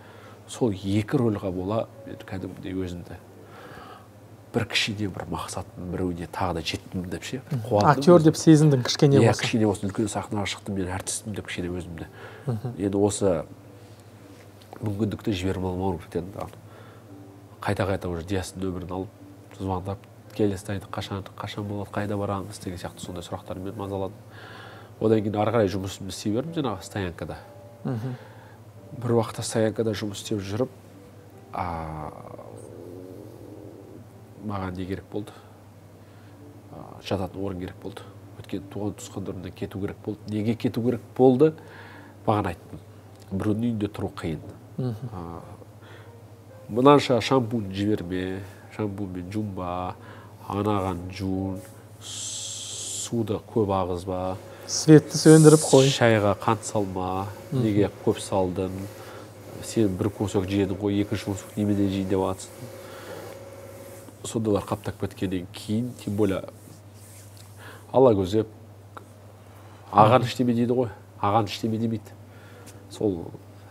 Сол екі рөлға бола, мен кәдімгідей өзімді бір кішкене бір мақсаттың біреуіне тағы да жеттім деп ше. Актер деп сезіндің кішкене болса. Кішкене болсын үлкен сахнаға шықтым, мен әртістім деп кішкене өзімді. Енді осы мүмкіндікті жіберіп алмау керек дедім. Қайта-қайта уже Диастың нөмірін алып, звондап, келесі дайындық қашан болады, қайда барамыз деген сияқты сондай сұрақтармен мазаладым. Одан кейін ары қарай жұмысымды істей бердім жаңағы стоянкада. Бір уақытта стоянкада жұмыс істеп жүріп, маған не керек болды? Жататын орын керек болды. Өткен туған туысқандарымнан кету керек болды. Неге кету керек болды? Маған айттым. Біреудің үйінде тұру қиын. Мынанша шампунь жіберме, шампуньмен жумба, анаған жуын, суды көп ағызба, светті сөндіріп қой. Шайға қант салма, неге көп салдың, сен бір көсек жедің ғой, екінші көсек немене жейін деп атсың. Сондайлар қаптап кеткеннен кейін, тем более ала көзеп, аған іштеме дейді ғой, аған іштеме демейді. Сол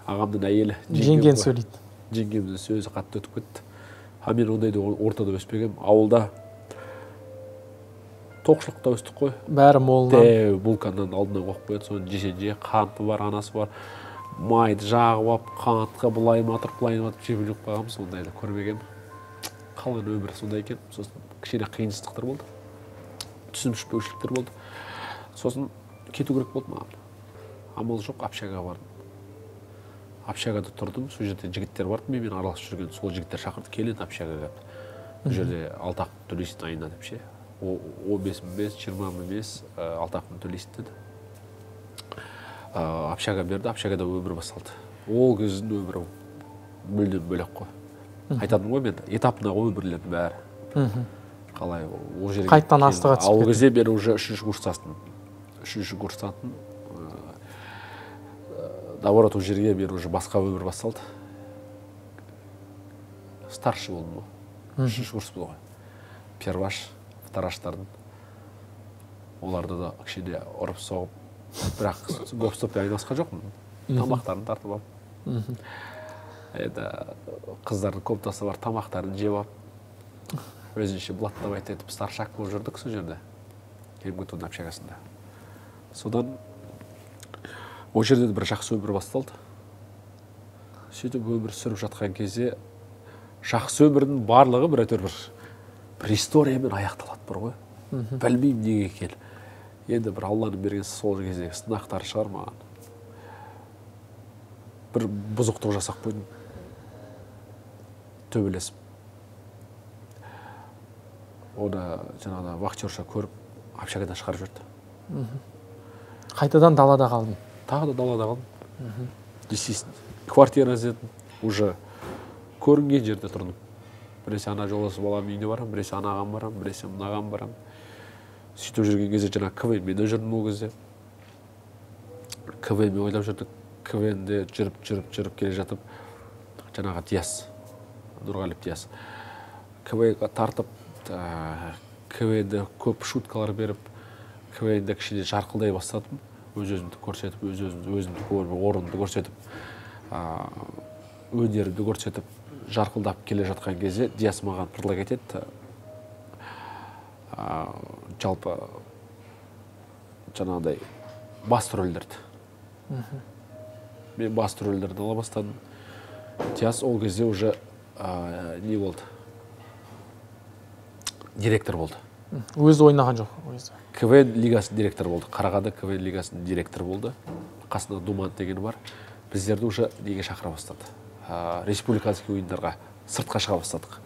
ағамның әйелі. Жеңген сөйлейді. Жеңгеміздің сөзі қатты өтіп кетті. Мен ондайды ортада өспегем. Ауылда тоқшылықта өстік қой. Бәрі молынан. Булканнан алдынан қойып қояды. Соны жесе-же, қанты бар, анасы бар. Майды жағып алып, қантқа бұлай матыр, бұлай матыр жеп жүріп қалғанбыз. Ондайды көрмегем. Қалған өмір сондай екен. Сосын кішкене қиыншылықтар болды. Түсінбеушіліктер болды. Сосын кету керек болды маған. Амал жоқ, общагаға бардым. Общагада тұрдым, сол жерде жігіттер барды, мен араласып жүрген, сол жігіттер шақырды, келеді общагаға. Бұл жерде алтақ төлейсің айына деп ше. 15 мың емес, 20 мың емес, алтақ мың төлейсің деді. Общага берді, общагада өмір басталды. Ол кездің өмірі мүлдем бөлек қой. Айтадым ғой мен, этапына өмірлердің бәрі. Қалай ол жерге қайттан астыға түсіп кетті. Ол кезде мен уже 3-ші курстатын. Наоборот, ол жерге мен уже басқа өмір басталды. Старший болдым ғой. 3-ші курс болды ғой. Перваш, втораштардың. Оларды да кішкене ұрып соғып, бірақ гоп-стоппен айналысқан жоқпын. Тамақтарын тартып алып. Енді қыздардың комнатасы бар, тамақтарын жеп алып, өзінше блаттабайт етіп старшак болып жүрдік сол жерде. МГТУ-ның общагасында. Содан ол жерде бір жақсы өмір басталды. Сөйтіп өмір сүріп жатқан кезде жақсы өмірдің барлығы бір историямен аяқталады бар ғой. Білмеймін неге екен. Енді бір Алланың берген сол кездегі сынақтары шығар маған. Бір бұзықтық жасап қойдым. Төбелесіп. Оны жаңағыда вахтерша көріп, общагадан шығарып жүрді. Қайтадан далада қалдым. Тағы да далада қалдым. Естественно, квартира іздедім. Уже көрінген жерде тұрдым. Біресе ана жолдасы балам үйіне барам, біресе анаған барам, біресе мынаған барам. Сөйтіп жүрген кезде жаңағы КВН-мен жүрдім ол кезде. КВН-мен ойлап жүрдік. КВН-де жүріп келе жатып, жаңағы Диас, Нұрғалиев Диас. КВН-ға тартып, КВН-де көп шуткалар беріп, КВН-де кішкене жарқылдай бастадым. Өз-өзімді көрсетіп, өзімді көріп, орынды көрсетіп, өнерімді көрсетіп, жарқылдап келе жатқан кезде Диас маған пырла кетеді. Жалпы жаңағыдай басты рөлдерді. Мен басты рөлдерді ала бастадым. Диас ол кезде уже не болды, директор болды. Өзі ойнаған жоқ? КВН лигасының директоры болды. Қарағанды КВН лигасының директоры болды. Қасында Думан дегені бар. Біздерді уже неге шақыра бастады. Республиканский ойындарға сыртқа шыға бастадық.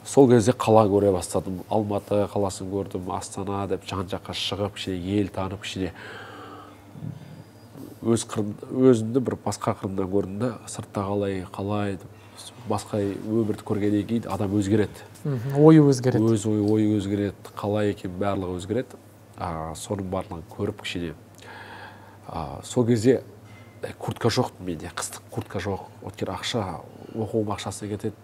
Сол кезде қала көре бастадым. Алматы қаласын көрдім, Астана деп жан-жаққа шығып, ел танып, өзімді бір басқа қырынан көрдім да, сыртта қалай басқа өмірді көргеннен кейін адам өзгереді. Ойы өзгереді. Өз ойы өзгереді, қалай екен барлығы өзгереді. Соның барлығын көріп сол кезде куртка жоқ менде, қыстық куртка жоқ. Өйткені ақша, оқуым ақшасы кетеді.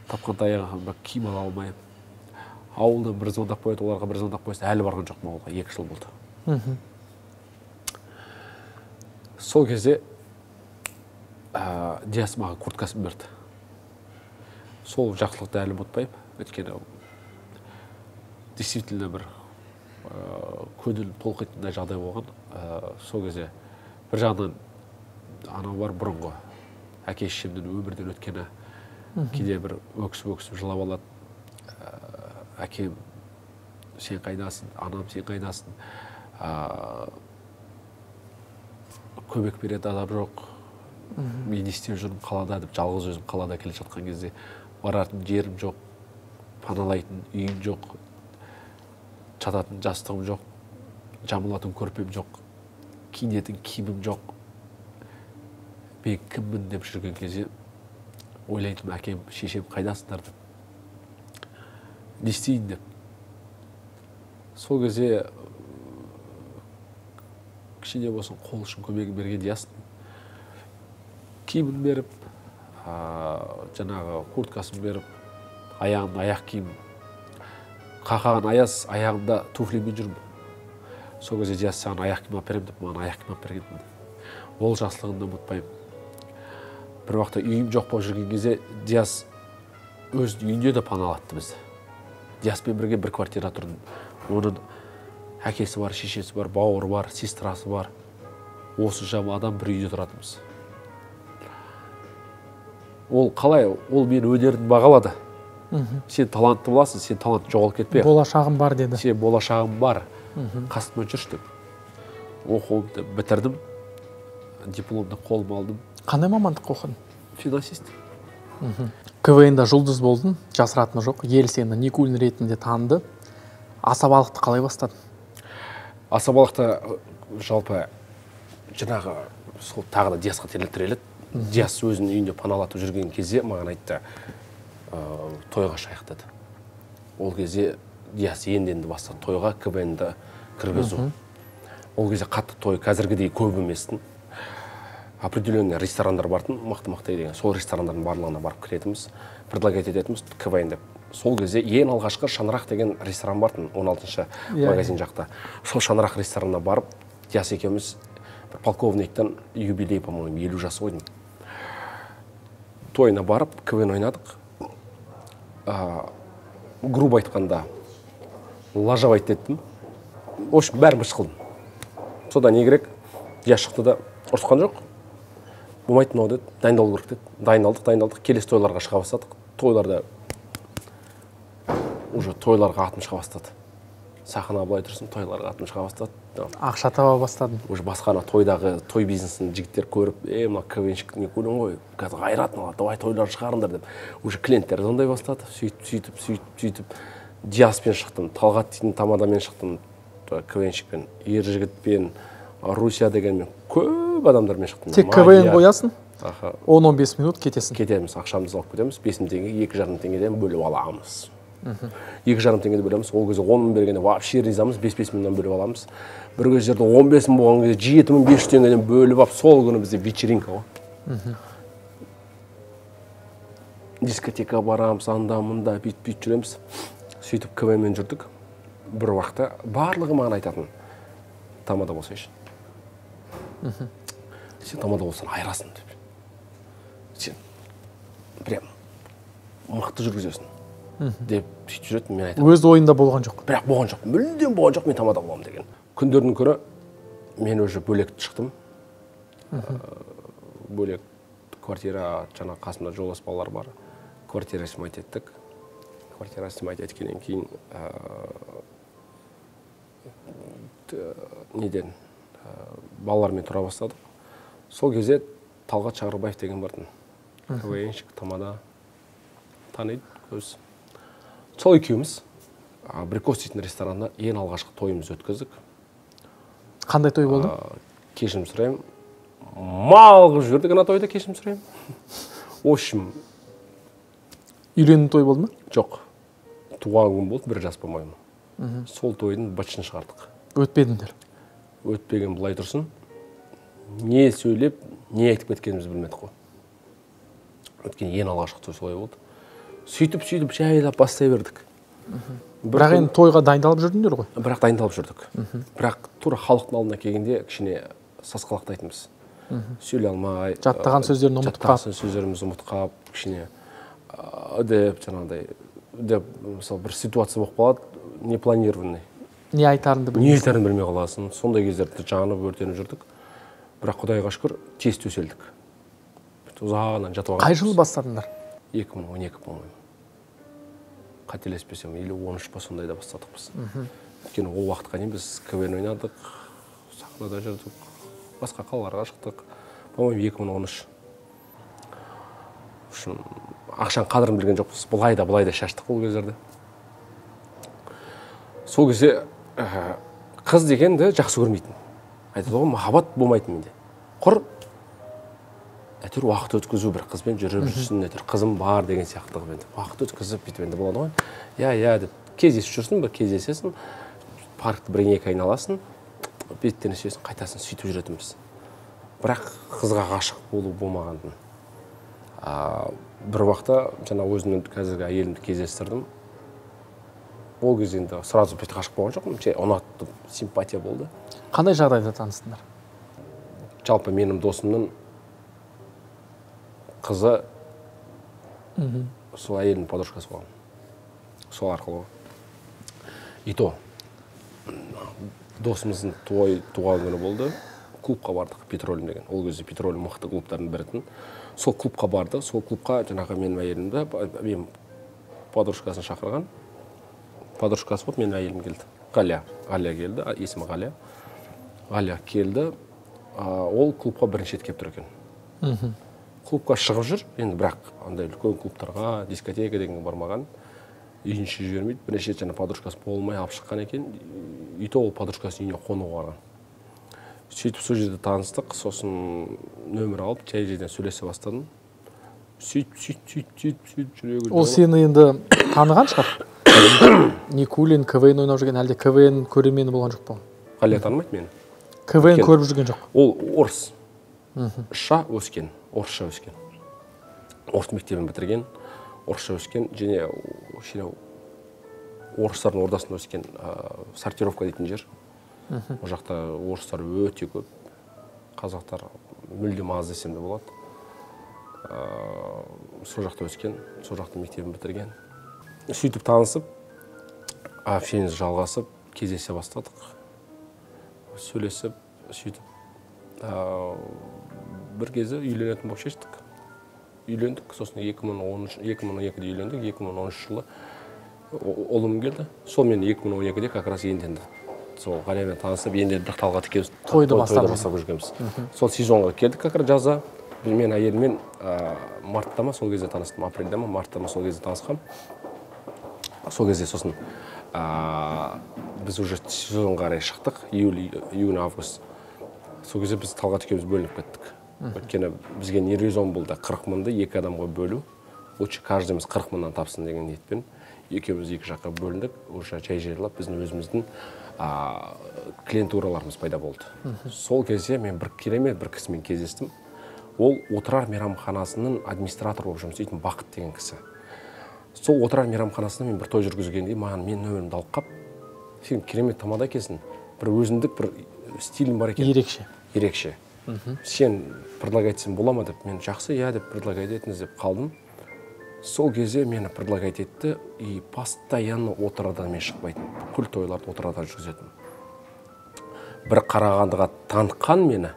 Тапқан таяғымда киім ала алмаймын. Ауылдан бір звондап қояды, оларға бір звондап қояды, әлі барған жоқпын ауылға, 2 жыл болды. Сол кезде Диас маған курткасын берді. Сол жақсылықты әлі ұмытпаймын. Өйткені действительно бір көңіл толқитындай жағдай болған. Сол кезде бір жағынан анау бар бұрынғы әке шешемнің өмірден өткені, кейде бір өксіп жылап алады. Әкем сен қайдасың, анам сен қайдасың. Көмек береді адам жоқ. Мен не істеп жүрмін қалада деп, жалғыз өзім қалада келе жатқан кезде баратын жерім жоқ, паналайтын үйім жоқ, жататын жастығым жоқ, жамылатын көрпем жоқ, киінетін киімім жоқ. Мен кіммін деп жүрген кезде ойлайтын, әкем, шешем қайдасыңдар деп, не істейін деп. Сол кезде кішкене болсын қол үшін көмегін берген Диастың. Киімін беріп, жаңағы курткасын беріп, аяғымда аяқ киім, қақаған аяз, аяғымда туфлимен жүрмін. Сол кезде Диас саған аяқ киім алып беремін деп, маған аяқ киім алып берген. Ол жақсылығын ұмытпаймын. Бір уақытта үйім жоқ болып жүрген кезде Диас өз үйінде де паналатты бізді. Диаспен бірге бір квартира тұрдым. Оның әкесі бар, шешесі бар, бауыры бар, сестрасы бар. Осыншама адам бір үйде тұратынбыз. Ол қалай? Ол мен өнерін бағалады. Сен талантты боласың, сен талантты жоғалып кетпе. Болашағым бар деді. Сен болашағым бар. Қасыма жүрші деп. Оқуымды бітірдім. Дипломды қолыма алдым. Қандай мамандық оқыдың? Финансист. КВН-да жұлдыз болдың, жасыратыны жоқ. Ел сені Никулин ретінде таныды. Асабалықты қалай бастадың? Асабалықта жалпы жаңағы сол тағы да Диасқа тіреледі. Диас өзінің үйінде паналатып жүрген кезде маған айтты, тойға шайық деді. Ол кезде Диас енді бастады тойға КВН-ді кіргізу. Ол кезде қатты той, қазіргідей көп еместін. Определенный ресторандар бартын, мақты-мақты деген. Сол ресторандардың барлығына барып кіретіміз, предлагать ететіміз КВН деп. Сол кезде ең алғашқы Шаңырақ деген ресторан бартын, 16-шы магазин жақта. Сол Шаңырақ ресторанына барып, Диас екеуміз полковниктен юбилей, по-моему, 50 жас ойдым. Тойына барып, КВН ойнадық. Грубо айтқанда, лажав айтеттім. В общем, бәріміз қылдым. Содан не керек? Диас шықты да, ұрысқан жоқ. Болмайтын ау деді, дайындалу керек деді. Дайындалдық. Келесі тойларға шыға бастадық. Тойларда уже тойларға атым шыға бастады. Сахна былай тұрсын, тойларға атым шыға бастады. Ақша таба бастадым. Уже басқаны тойдағы той бизнесін жігіттер көріп, мына КВНщик не көрдің ғой, қазір қайратын алады, давай тойлар шығарыңдар деп. Уже клиенттер сондай бастады. Сөйтіп Диаспен шықтым, Талғат дейтін тамадамен шықтым, КВНщикпен, Ержігітпен, Русия дегенмен көп адамдармен шықтым. Тек КВН қоясың, 10-15 минут кетесің. Кетеміз, ақшамызды алып кетеміз, 5 теңге, 2,5 теңгеден бөліп аламыз. 2,5 теңгеден бөлеміз, ол кезде 10 бергенде вообще ризамыз, 5 мыңнан бөліп аламыз. Бір кездерде 15 мың болған кезде 7,500 теңгеден бөліп алып, сол күні бізде вечеринка ғой. Дискотека барамыз, анда-мында бүйтіп жүреміз. Сөйтіп КВНмен жүрдік. Бір уақытта барлығы маған айтатын, тамада болсайшы. Сен тамада болсан айрасың деп. Сен прям мықты жүргізесің деп сөйтіп жүретін, мен айтамын. Өз ойында болған жоқ. Бірақ болған жоқ, мүлдем болған жоқ, мен тамада боламын деген. Күндердің көрі мен уже бөлек шықтым. Бөлек квартира, жаңа қасымда жолдас балалар бар, квартира снимать еттік. Квартира снимать еткеннен кейін неден балалармен тұра бастадық. Сол кезде Талғат Шағырбаев деген бардың. КВНщик, тамада таниды көз. Сол екеуміз Абрикос дейтін ресторанда ең алғашқы тойымыз өткіздік. Қандай той болды? Кешірім сұраймын. Мал қылып жүрдік ана тойда, кешірім сұраймын. В общем, үйлену той болды ма? жоқ. Туған күн болды, 1 жас болмаймын. Сол тойдың бытшын шығардық. Өтпедіңдер? Өтпеген бұлай тұрсын. Не сөйлеп, не айтып кеткенімізді білмедік қой. Өткен ең алғашқы той солай болды. Сөйтіп жайлап бастай бердік. Бірақ енді тойға дайындалып жүрдіңдер ғой? Бірақ дайындалып жүрдік. Бірақ тура халықтың алдына келгенде кішкене сасқалақтайтынбыз. Сөйлей алмай, жаттаған сөздерін ұмытып қап. Жаттаған сөздерімізді ұмытып қап, кішкене деп жаңағыдай деп мысалы бір ситуация болып қалады, непланированный. Не айтарыңды білмей қаласың. Сондай кездерде жанып өртеніп жүрдік. Бірақ Құдайға шүкір тез төселдік. Ұзағынан жатып алғанбыз. Қай жылы бастадыңдар? 2012 болмаймын. Қателеспесем, или 13 па сондайда бастадық біз. Өйткені ол уақытқа дейін біз КВН ойнадық, сахнада жүрдік, басқа қалаларға шықтық. По-моему, 2013. Үшін ақшаның қадірін білген жоқпыз. Бұлай да шаштық ол кездерде. Сол кезде қыз дегенді жақсы көрмейтін. Айтады ғой, махаббат болмайтын менде. Құр әйтеуір уақыт өткізу, бір қызбен жүріп жүрсін, әйтеуір қызым бар деген сияқты қылып, уақыт өткізіп бүйтіп енді болады ғой. Я деп кездесіп жүрсің, бір кездесесің, паркты 1-2 айналасың, беттен ішесің, қайтасын сөйтіп жүретінбіз. Бірақ қызға ғашық болу болмағандың. Бір уақытта жаңа өзімнің қазіргі әйелімді кездестірдім. Ол кезде енді сразу бүйтіп ғашық болған жоқпын, ұнаттым, симпатия болды. Қандай жағдайда таныстыңдар? Жалпы менің досымның қызы сол әйелінің подружкасы болған. Сол арқылы. И то досымыздың туған күні болды. Клубқа бардық, Петролин деген. Ол кезде Петролин мықты клубтардың бірін. Сол клубқа барды. Сол клубқа жаңағы менің әйелімді, мен подружкасын шақырған. Подружкасы болып менің әйелім келді. Ғалия келді, есімі Ғалия. Ғалия келді. Ол клубқа бірінші рет келіп тұр екен. Клубқа шығып жүр, енді бірақ андай үлкен клубтарға, дискотека деген бармаған. Үйінше жібермейді. Бірнеше рет жаңа подружкасы болмай алып шыққан екен. Үйті ол подружкасының үйіне қонуға барған. Сөйтіп сол жерде таныстық, сосын нөмір алып, жай-жайдан сөйлесе бастадым. Сөйтіп жүрегі. Ол сені енді таныған шығар? Никулин КВН ойнап жүрген, әлде КВН көрермені болған жоқ па? Ғалия танымайды мені. КВН көріп жүрген жоқ? Ол орыс. Орысша өскен. Орыс мектебін бітірген, орысша өскен, және орыстардың ордасында өскен сортировка дейтін жер. Ол жақта орыстар өте көп. Қазақтар мүлдем аз десем де болады. Сол жақта өскен, сол жақта мектебін бітірген. Сөйтіп танысып, общение жалғасып, кездесе бастадық. Сөйлесіп, сөйтіп. Бір кезде үйленетін болып шештік. Үйлендік, сосын 2012-де үйлендік, 2013 жылы ұлым келді. Сол мен 2012-де как раз енденді. Сол Ғалиямен танысып, енді бір Талғат екеуміз тойды бастап жүргенбіз. Сол сезонға келдік как раз жаза. Мен әйеліммен мартта ма сол кезде таныстым, апрельде ма, мартта ма сол кезде танысқам. Сол кезде сосын біз уже сезонға қарай шықтық, июнь, август. Сол кезде біз Талғат екеуміз бөлініп кеттік. Өйткені бізге не резон болды, 40 мыңды 2 адамға бөлу. Лучше каждымыз 40 мыңнан тапсын деген ниетпен. Екеуміз 2 жаққа бөліндік, уже жай-жайлап біздің өзіміздің клиентураларымыз пайда болды. Сол кезде мен бір керемет бір кісімен кездестім. Ол отырар мейрамханасының администратор болып жұмыс істейтін Бақыт деген кісі. Сол отырар мейрамханасында мен бір той жүргізгенде маған мен нөмірімді алып қап, сен керемет тамада екенсің, бір өзіндік бір стилің бар екен. Ерекше. Сен предлагать етсең бола ма деп, мен жақсы, я деп предлагать етіңіз деп қалдым. Сол кезде мені предлагать етті и постоянно отырардан мен шықпайтын. Бүкіл тойларды отырардан жүргізетін. Бір Қарағандыға танытқан мені,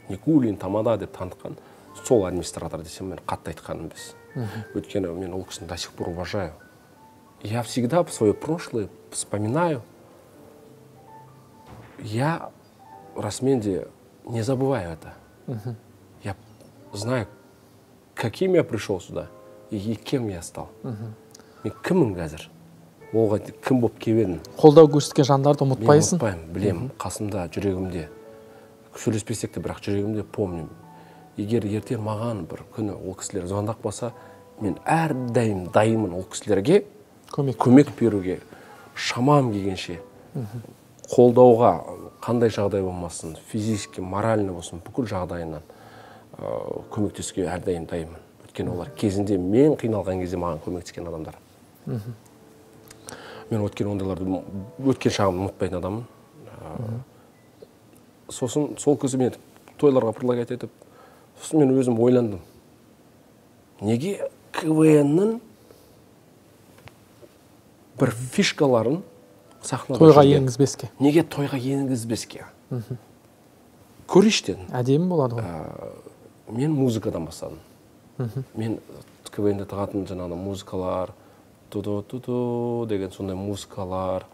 Никулин тамада деп танытқан, сол администратор десем, мен қатты айтқаным емес. Өйткені мен ол кісіні до сих пор уважаю. Я всегда свое прошлое вспоминаю. Я расымен де не забываю это. Я знаю, каким я пришел сюда и кем я стал. Мен кіммін қазір? Оға кім болып келбедім? Қолдау көрсеткен жандарды ұмытпайсың? Мен ұмытпаймын, білемін, қасымда, жүрегімде. Сөйлеспесек те, бірақ жүрегімде помним. Егер ертең маған бір күні ол кісілер звондап қалса, мен әрдайым дайынмын ол кісілерге көмек беруге, шамам келгенше, қолдауға, қандай жағдай болмасын, физически, морально болсын, бүкіл жағдайынан көмектесуге әрдайым дайынмын. Өйткені олар кезінде мен қиналған кезде маған көмектескен адамдар. Мен өткен ондайларды, өткен шағымды ұмытпайтын адаммын. Сосын сол кезде мен тойларға предлагать етіп, сосын мен өзім ойландым. Неге КВН-нің бір фишкаларын сахнада тойға енгізбеске? Неге тойға енгізбеске? Көріштен. Әдемі болады ғой. Мен музыкадан бастадым. Мен КВН-де тағатын жаңағы музыкалар, ту-ду-ту-ду деген сондай музыкалар,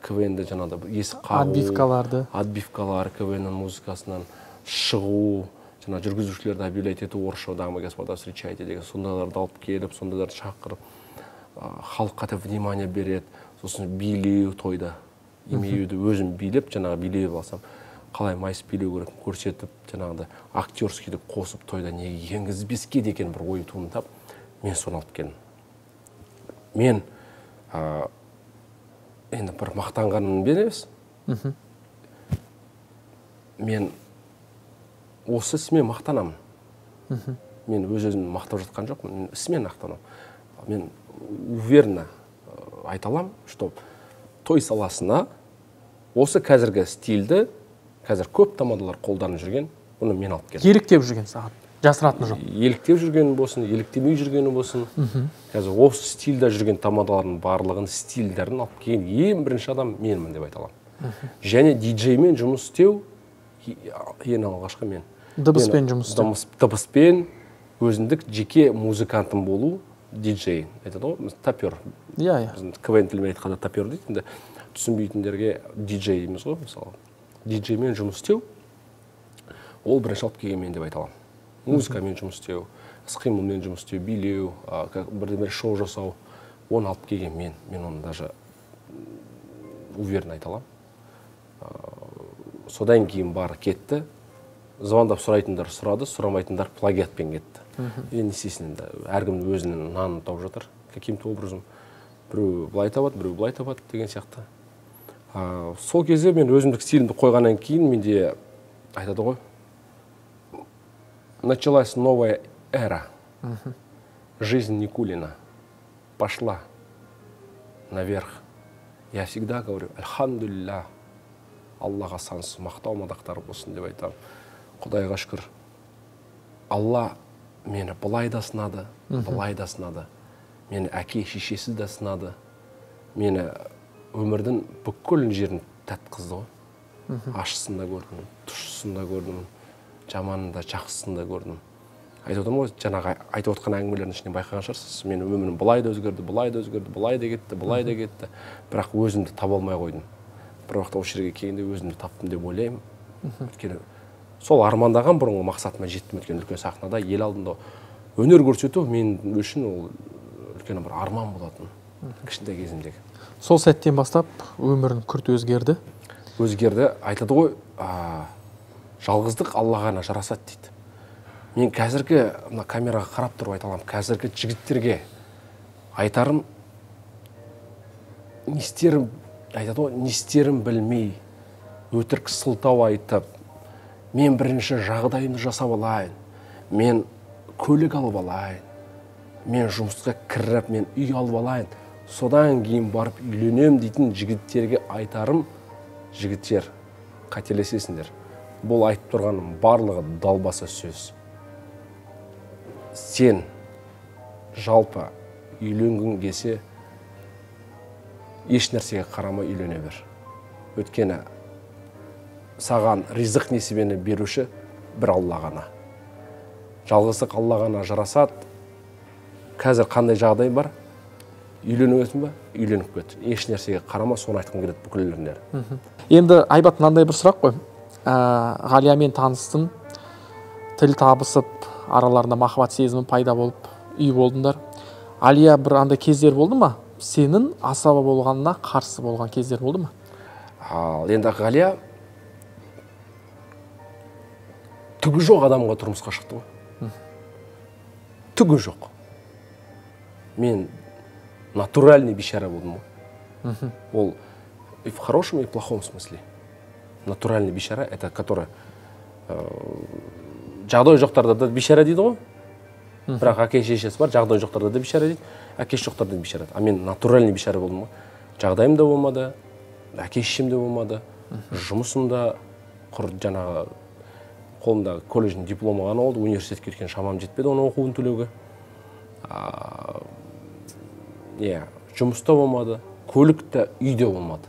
КВН-де жаңағы есік қағу, отбивкалар, КВН-нің музыкасынан шығу, жаңа жүргізушілерді объявлять ету, орысша, дамы, господа, встречайте деген сондайларды алып келіп, сондайларды шақырып, халыққа внимание береді, сосын билеу тойда, имеюді өзім билеп, жаңағы билеу алсам, қалай майыс билеу керек көрсетіп, жаңағыда актерскийді қосып тойда неге енгізбеске деген бір ой туындап, мен соны алып келдім. Мен енді бір мақтанғаным емес. Мен осы ісіме мақтанамын. Мен өз-өзімді мақтап жатқан жоқпын, мен ісімен мақтанамын. Мен уверенно айталам, что той саласына осы қазіргі стильді, қазір көп тамадалар қолданып жүрген, оны мен алып келдім. Еліктеп жүрген саған, жасыратыны жоқ. Еліктеп жүргені болсын, еліктемей жүргені болсын. Қазір осы стильда жүрген тамадалардың барлығын, стильдерін алып келген ең бірінші адам менмін деп айталам. Және диджеймен жұмыс істеу ең алғашқы мен. Дыбыспен жұмыс істеу. Дыбыспен өзіндік жеке музыкантым болу, диджей. Айтады ғой, тапер. КВН тілімен айтқанда тапер дейді. Түсінбейтіндерге диджей дейміз ғой, мысалы. Диджеймен жұмыс істеу, ол бірінші алып келген мен деп айталам. Музыкамен жұмыс істеу, іс-қимылмен жұмыс істеу, билеу, бірден-бір шоу жасау, оны алып келген мен. Мен оны даже уверенно айталам. Содан кейін бары кетті. Звондап сұрайтындар сұрады, сұрамайтындар плагиатпен кетті. Енді естесінде әркім өзінің нанын тауып жатыр, каким-то образом. Біреу былай табады, біреу былай табады деген сияқты. Сол кезде мен өзімдік стилімді қойғаннан кейін менде айтады ғой, началась новая эра. Жизнь Никулина пошла наверх. Я всегда говорю, альхамдулилля, Аллаға сансыз мақтау мадақтар болсын деп айтамын. Құдайға шүкір. Алла мені былай да сынады, былай да сынады. Мені әке шешесі де сынады. Мені өмірдің бүкіл жерін тәткізді ғой. Ащысын да көрдім, тұщысын да көрдім, жаманын да, жақсысын да көрдім. Айтып отырмын ғой, жаңағы айтып отқан әңгімелердің ішінен байқаған шығарсыз. Мен өмірім былай да өзгерді, былай да өзгерді, былай да кетті, былай да кетті. Бірақ өзімді таба алмай қойдым. Бір уақытта осы жерге келгенде өзімді таптым деп ойлаймын. Өйткені сол армандаған бұрынғы мақсатыма жеттім. Өйткені үлкен сахнада, ел алдында өнер көрсету мен үшін ол үлкен бір арман болатын. Кішкентай кезімдегі. Сол сәттен бастап өмірің күрт өзгерді. Өзгерді. Айтады ғой, жалғыздық Аллаға ғана жарасады дейді. Мен қазіргі камераға қарап тұрып айталам, қазіргі жігіттерге айтарым, не істерім білмей, өтірік сылтау айтып, мен бірінші жағдайымды жасап алайын, мен көлік алып алайын, мен жұмысқа кіріп, мен үй алып алайын, содан кейін барып үйленем дейтін жігіттерге айтарым, жігіттер, қателесесіңдер. Бұл айтып тұрғаным барлығы далбаса сөз. Сен жалпы үйленгің келсе, еш нәрсеге қарамай үйлене бер. Өйткені саған ризық несібені беруші бір Алла ғана. жалғыздық Алла ғана жарасады. Қазір қандай жағдай бар? Үйленесің ба? Үйленіп кет. Еш нәрсеге қарама, соны айтқым келеді бүкілдеріне. Енді Айбат, мынандай бір сұрақ қой. Ғалиямен таныстың, тіл табысып, араларында махаббат сезімі пайда болып, үй болдыңдар. Алия бір андай кездер болды ма? Сенің асаба болғанына қарсы болған кездер болды ма? Енді Ғалия түгі жоқ адамға тұрмысқа шықты ғой. Түгі жоқ. Мен натуральный бейшара болдым ғой. Ол и в хорошем, и в плохом смысле. Натуральный бейшара, это который жағдай жоқтарда да бейшара дейді ғой. Бірақ әке шешесі бар, жағдай жоқтарда да бейшара дейді, әке жоқтарда да бейшара. А мен натуральный бейшара болдым ғой. Жағдайым да болмады, әке шешем де болмады, жұмысымда құр жаңағы қолымда колледждің дипломы ғана болды, университетке өткен шамам жетпеді оны оқуын төлеуге. Жұмыста болмады, көлікте, үйде болмады.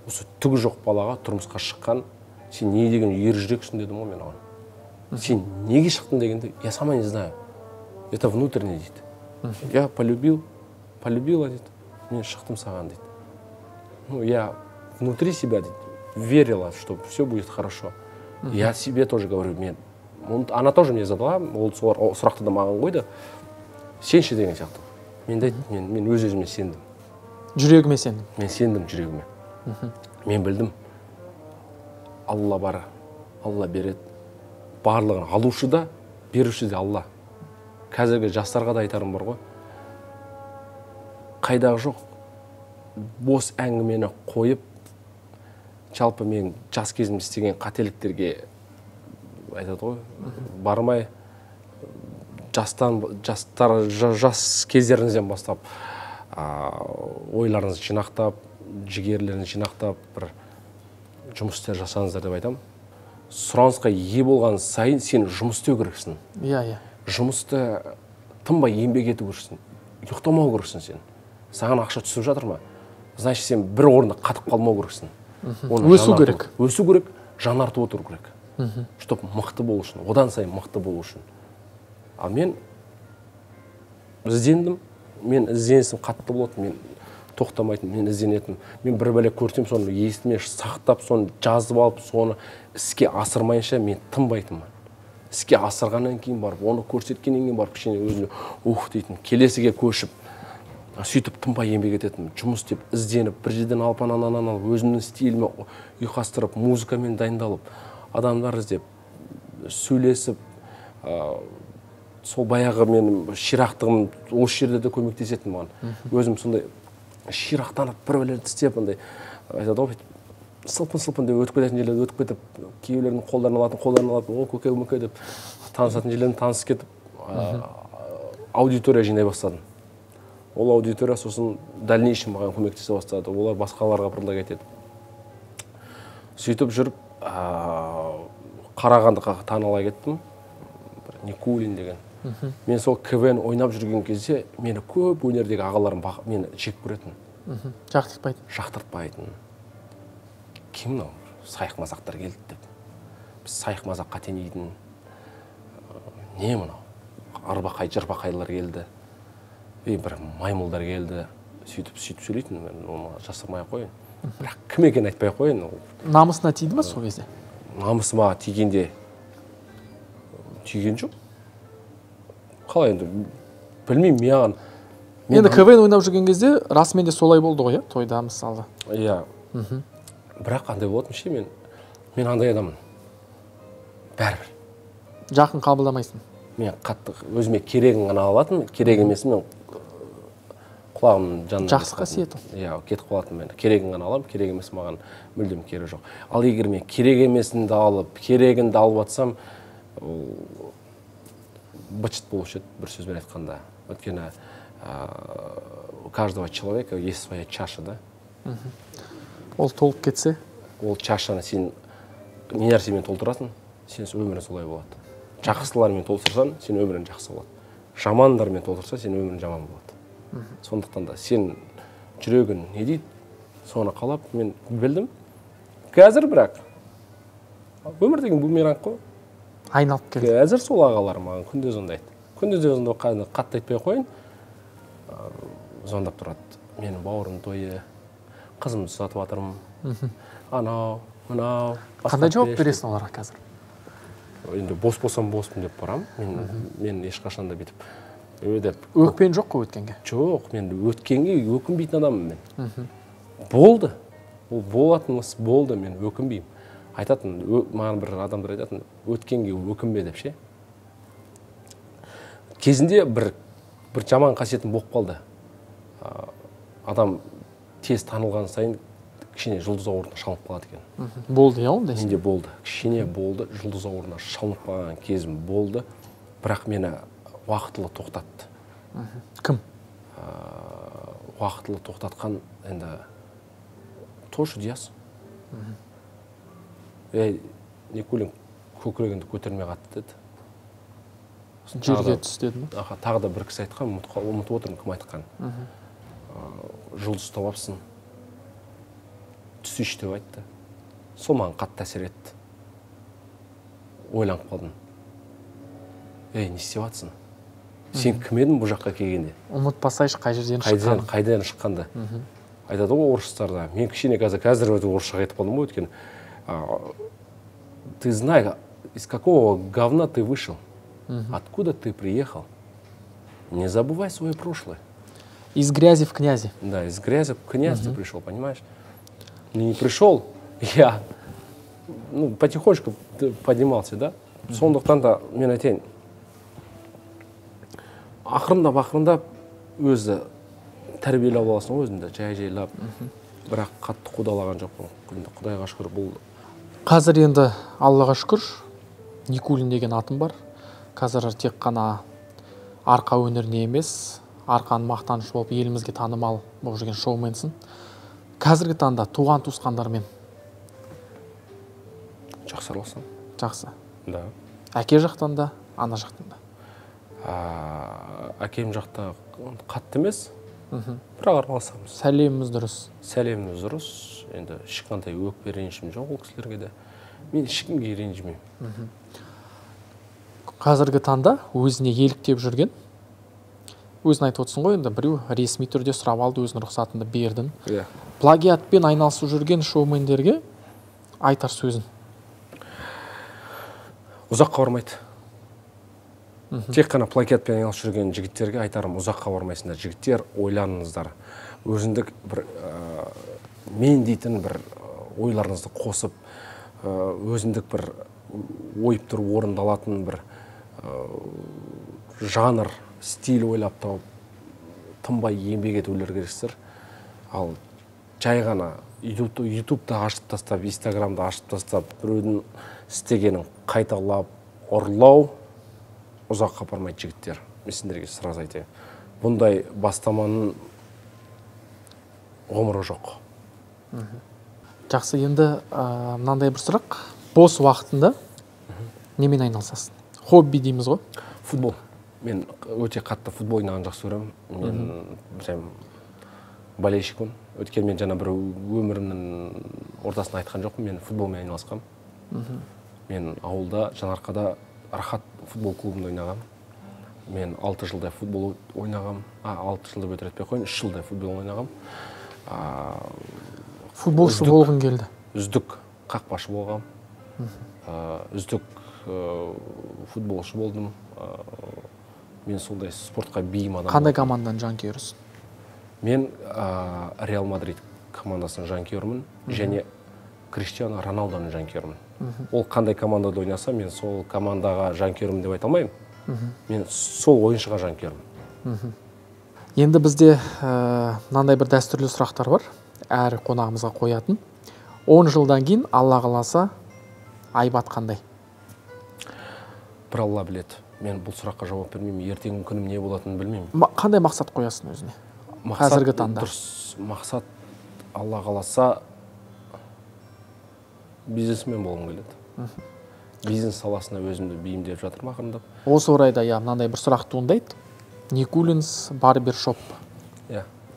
Осы түгі жоқ балаға тұрмысқа шыққан, сен не деген ер жүрексің дедім ғой мен оған. Сен неге шықтың дегенде, я сама не знаю. Это внутренне дейді. Я полюбила дейді. Мен шықтым саған дейді. Ну, я внутри себя дейді, верила, что все будет хорошо. Я себе тоже говорю, она тоже мне задала, ол сұрақты да маған қойды. Сенші деген сияқты. Мен де мен өз-өзіме сендім. Жүрегіме сендім. Мен сендім жүрегіме. Мен білдім. Алла бар, Алла береді. Барлығын алушы да, беруші де Алла. Қазіргі жастарға да айтарым бар ғой. Қайдағы жоқ, бос әңгімені қойып, жалпы мен жас кезімде істеген қателіктерге айтады ғой, бармай, жас кездеріңізден бастап ойларыңызды жинақтап, жігерлеріңізді жинақтап, бір жұмыс істер жасаңыздар деп айтам. Сұранысқа ие болған сайын сен жұмыс істеу керексің. Жұмысты тынбай еңбек ету керексің. Ұйықтамау керексің сен. Саған ақша түсіп жатыр ма? Значит, сен бір орында қатып қалмау керексің. Өсу керек. Өсу керек, жаңартып отыру керек. Чтоб мықты болу үшін, одан сайын мықты болу үшін. А мен іздендім, мен ізденісім қатты болады, мен тоқтамайтын, мен ізденетім. Мен бір бәле көрсем, соны есіме сақтап, соны жазып алып, соны іске асырмайынша мен тынбайтынмын. Іске асырғаннан кейін барып, оны көрсеткеннен кейін барып, кішкене өзіне дейтін, келесіге көшіп, сөйтіп тынбай еңбек ететім. Жұмыс істеп, ізденіп, бір жерден алып, өзімнің стиліме ұйқастырып, музыкамен дайындалып, адамдар іздеп, сөйлесіп, сол баяғы менің ширақтығым осы жерде де көмектесетін маған. Өзім сондай ширақтанып, бір бәлерді істеп, айтады ғой, сылпын-сылпын деп өтіп кететін жерлерді өтіп кетіп, кейбіреулердің қолдарын алатын, о, көке деп танысатын жерлерін танысып кетіп, аудитория жинай бастадым. Ол аудитория сосын дальнейшем маған көмектесе бастады. Олар басқаларға предлагать етеді. Сөйтіп жүріп, Қарағандыға танала кеттім. Никулин деген. Мен сол КВН ойнап жүрген кезде мені көп өнердегі ағаларым мені жек көретін. Жақтыртпайтын. Кім мынау? Сайық мазақтар келді деп. Біз сайық мазаққа теңейтін. Не мынау? Арбақай, жырбақайлар келді. Бір маймылдар келді. Сөйтіп сөйлейтін, оны жасырмай қойын. Бірақ кім екен айтпай қойын. Намысына тиді ма сол кезде? Намысыма тигенде тиген жоқ. Қалай енді? Білмеймін, маған. Енді КВН ойнап жүрген кезде расымен де солай болды ғой, тойда мысалы. Иә. Бірақ қандай болатын ше, мен андай адамын. Бәрібір. Жақын қабылдамайсың. Мен қатты өзіме керегін ғана алатын, керек емесін мен құлағымның жанына. Жақсы қасиет ол. Иә, кетіп қалатын мен. Керегін ғана алам, керек емес маған мүлдем керек жоқ. Ал егер мен керек емесін де алып, керегін де алып атсам, бычыт болушы еді, бір сөзбен айтқанда. Өйткені у каждого человека есть своя чаша, да? Ол толып кетсе? Ол чашаны сен не нәрсемен толтырасың, сен өмірің солай болады. Жақсылармен толтырсаң, сен өмірің жақсы болады. Жамандармен толтырса, сен өмірің жаман болады. Сондықтан да сен жүрегің не дейді, соны қалап мен білдім. Қазір бірақ өмір деген бумеранг қой. айналып келді. Әзір сол ағалар маған күнде звондайды. Күнде звондайды, қатты айтпай қойын. Звондап тұрады. Менің бауырым тойы, қызымды сатып жатырмын. Анау, мынау. Қандай жауап бересің оларға қазір? Енді бос болсам боспын деп барам. Мен ешқашан да бүйтіп өкпен жоқ қой өткенге? Жоқ, мен өткенге өкінбейтін адаммын мен. Болды. Ол болатын іс болды, мен өкінбеймін. Айтатын, маған бір адамдар айтатын, өткенге өкінбе деп ше. Кезінде бір жаман қасиетім болып қалды. Адам тез танылған сайын кішкене жұлдыз ауырына шалынып қалады екен. Болды я ондай? Менде болды. Кішкене болды, жұлдыз ауырына шалынып қалған кезім болды. Бірақ мені уақытылы тоқтатты. Кім? Уақытылы тоқтатқан енді тошы дияс. Никулин көкірегіңді көтермей қатты деді. Жерге түс деді ме? Тағы да бір кісі айтқан, ұмытып отырмын кім айтқан. Жұлдыз тауапсың. Түсіш деп айтты. Сол маған қатты әсер етті. Ойланып қалдым. Не істеп жатсың? Сен кім едің бұл жаққа келгенде? Ұмытпасайшы қай жерден шыққанын. Қайдан шыққанды. Айтады ғой орыстарда. Мен кішкене қазір орысша айтып қалдым ғой өйткені. Ты знай, из какого говна ты вышел, откуда ты приехал. Не забывай свое прошлое. Из грязи в князи. Да, из грязи в князь ты пришел, понимаешь? Не пришел, я потихонечку поднимался, да? Сондықтан да мен айтайын, ақырындап өзі тәрбиелеп аласың өзіңді, жайлап, бірақ қатты қудалаған жоқпын. Құдайға шүкір бұл. Қазір енді Аллаға шүкір Никулин деген атым бар. Қазір тек қана арқа өнеріне емес, арқаның мақтанышы болып елімізге танымал болып жүрген шоуменсің. Қазіргі таңда туған туысқандармен жақсы араласам. Жақсы. Да. Әке жақтан да, ана жақтан да. Әкем жақта қатты емес, бірақ араласамыз. Сәлеміміз дұрыс. Сәлеміміз дұрыс. Енді ешқандай өкпе ренжім жоқ ол кісілерге де. Мен ешкімге ренжімеймін. Қазіргі таңда өзіне еліктеп жүрген, өзін айтып отырсың ғой, енді біреу ресми түрде сұрап алды, өзінің рұқсатыңды бердің. Плагиатпен айналысып жүрген шоумендерге айтар сөзін. Ұзаққа бармайды. Тек қана плагиатпен айналысып жүрген жігіттерге айтарым, ұзаққа бармайсыңдар. Жігіттер, ойланыңыздар. Өзіндік бір мен дейтін бір ойларыңызды қосып, өзіндік бір ойып тұрып орындалатын бір жанр, стиль ойлап тауып, тынбай еңбек етулер керексіздер. Ал жай ғана ютубты ашып тастап, инстаграмды ашып тастап, біреудің істегенін қайталап, ұрлау ұзаққа бармайды жігіттер. Мен сендерге сразу айтайын. Бұндай бастаманың ғұмыры жоқ. Жақсы, енді мынандай бір сұрақ. Бос уақытында немен айналысасың? Хобби дейміз ғой? Футбол. Мен өте қатты футбол ойнағанды жақсы көремін. Мен болельщикпін. Өткен мен жаңа бір өмірімнің ортасына айтқан жоқпын. Мен футболмен айналысқам. Мен ауылда, Жаңарқада Рахат футбол клубында ойнағам. Мен 6 жылдай футбол ойнағам. 6 жылда бөтір етпей қойын, 3 жылдай футбол ойнағам. Футболшы болғың келді? Үздік қақпашы болғам. Үздік футболшы болдым. Мен сондай спортқа бейім адам. Қандай команданың жанкүйерісің? Мен Реал Мадрид командасының жанкүйерімін, және Криштиану Роналдоның жанкүйерімін. Ол қандай командада ойнаса, мен сол командаға жанкүйерім деп айта алмаймын. Мен сол ойыншыға жанкүйерім. Енді бізде мынандай бір дәстүрлі сұрақтар бар, әр қонағымызға қоятын. 10 жылдан кейін Алла қаласа Айбат қандай? Бір Алла біледі. Мен бұл сұраққа жауап бермеймін. Ертеңгі күнім не болатынын білмеймін. Қандай мақсат қоясың өзіне? Қазіргі таңда. Дұрыс мақсат, Алла қаласа бизнесмен болғым келеді. Бизнес саласына өзімді бейімдеп жатырмын ақырындап. Осы орайда мынандай бір сұрақ туындайды. Никулинс барбершоп.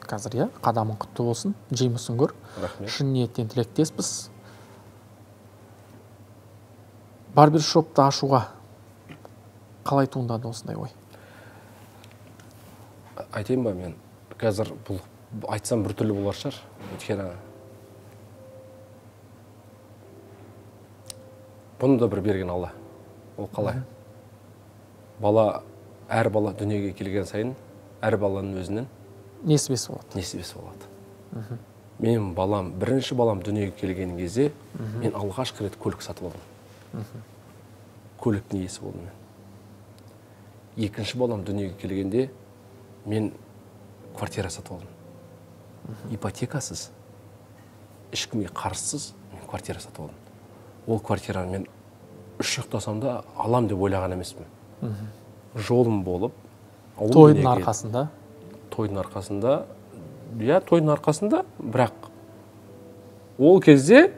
Қазір қадамың құтты болсын, жемісін көр. Рахмет. Шын ниеттен тілектеспіз. Барбершопты ашуға қалай туындады осындай ой? Айтайын ба, мен қазір бұл айтсам бір түрлі болар шығар. Өйткені бұны да бір берген Алла. Ол қалай? Әр бала дүниеге келген сайын, әр баланың өзінен несібесі болады. Несібесі болады. Мен бірінші балам дүниеге келген кезде, мен алғашқы рет көлік сатып алдым. Көліктің иесі болдым мен. Екінші балам дүниеге келгенде, мен квартира сатып алдым. Ипотекасыз, ешкімге қарызсыз мен квартира сатып алдым. Ол квартираны мен 3 ұйықтасам да алам деп ойлаған емеспін. Жолым болып, тойдың арқасында. Тойдың арқасында, бірақ ол кезде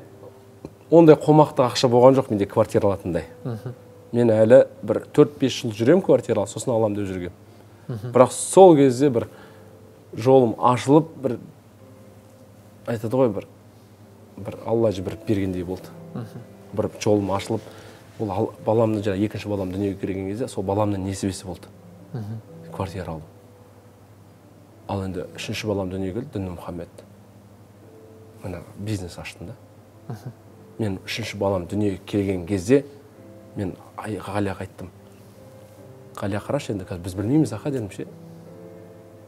ондай қомақты ақша болған жоқ менде квартира алатындай. Мен әлі бір 4-5 жыл жүрем квартира, сосын алам деп жүргем. Бірақ сол кезде бір жолым ашылып, бір айтады ғой, бір Алла бір бергендей болды. Бір жолым ашылып, ол баламның екінші балам дүниеге келген кезде, сол баламның несібесі болды. Квартира алу. Ал енді үшінші балам дүниеге келді, Дінні Мұхаммед. Мына бизнес аштым да. Мен үшінші балам дүниеге келген кезде, мен Ғалияға айттым. Ғалия, қарашы, енді біз білмейміз, аха, дедім ше.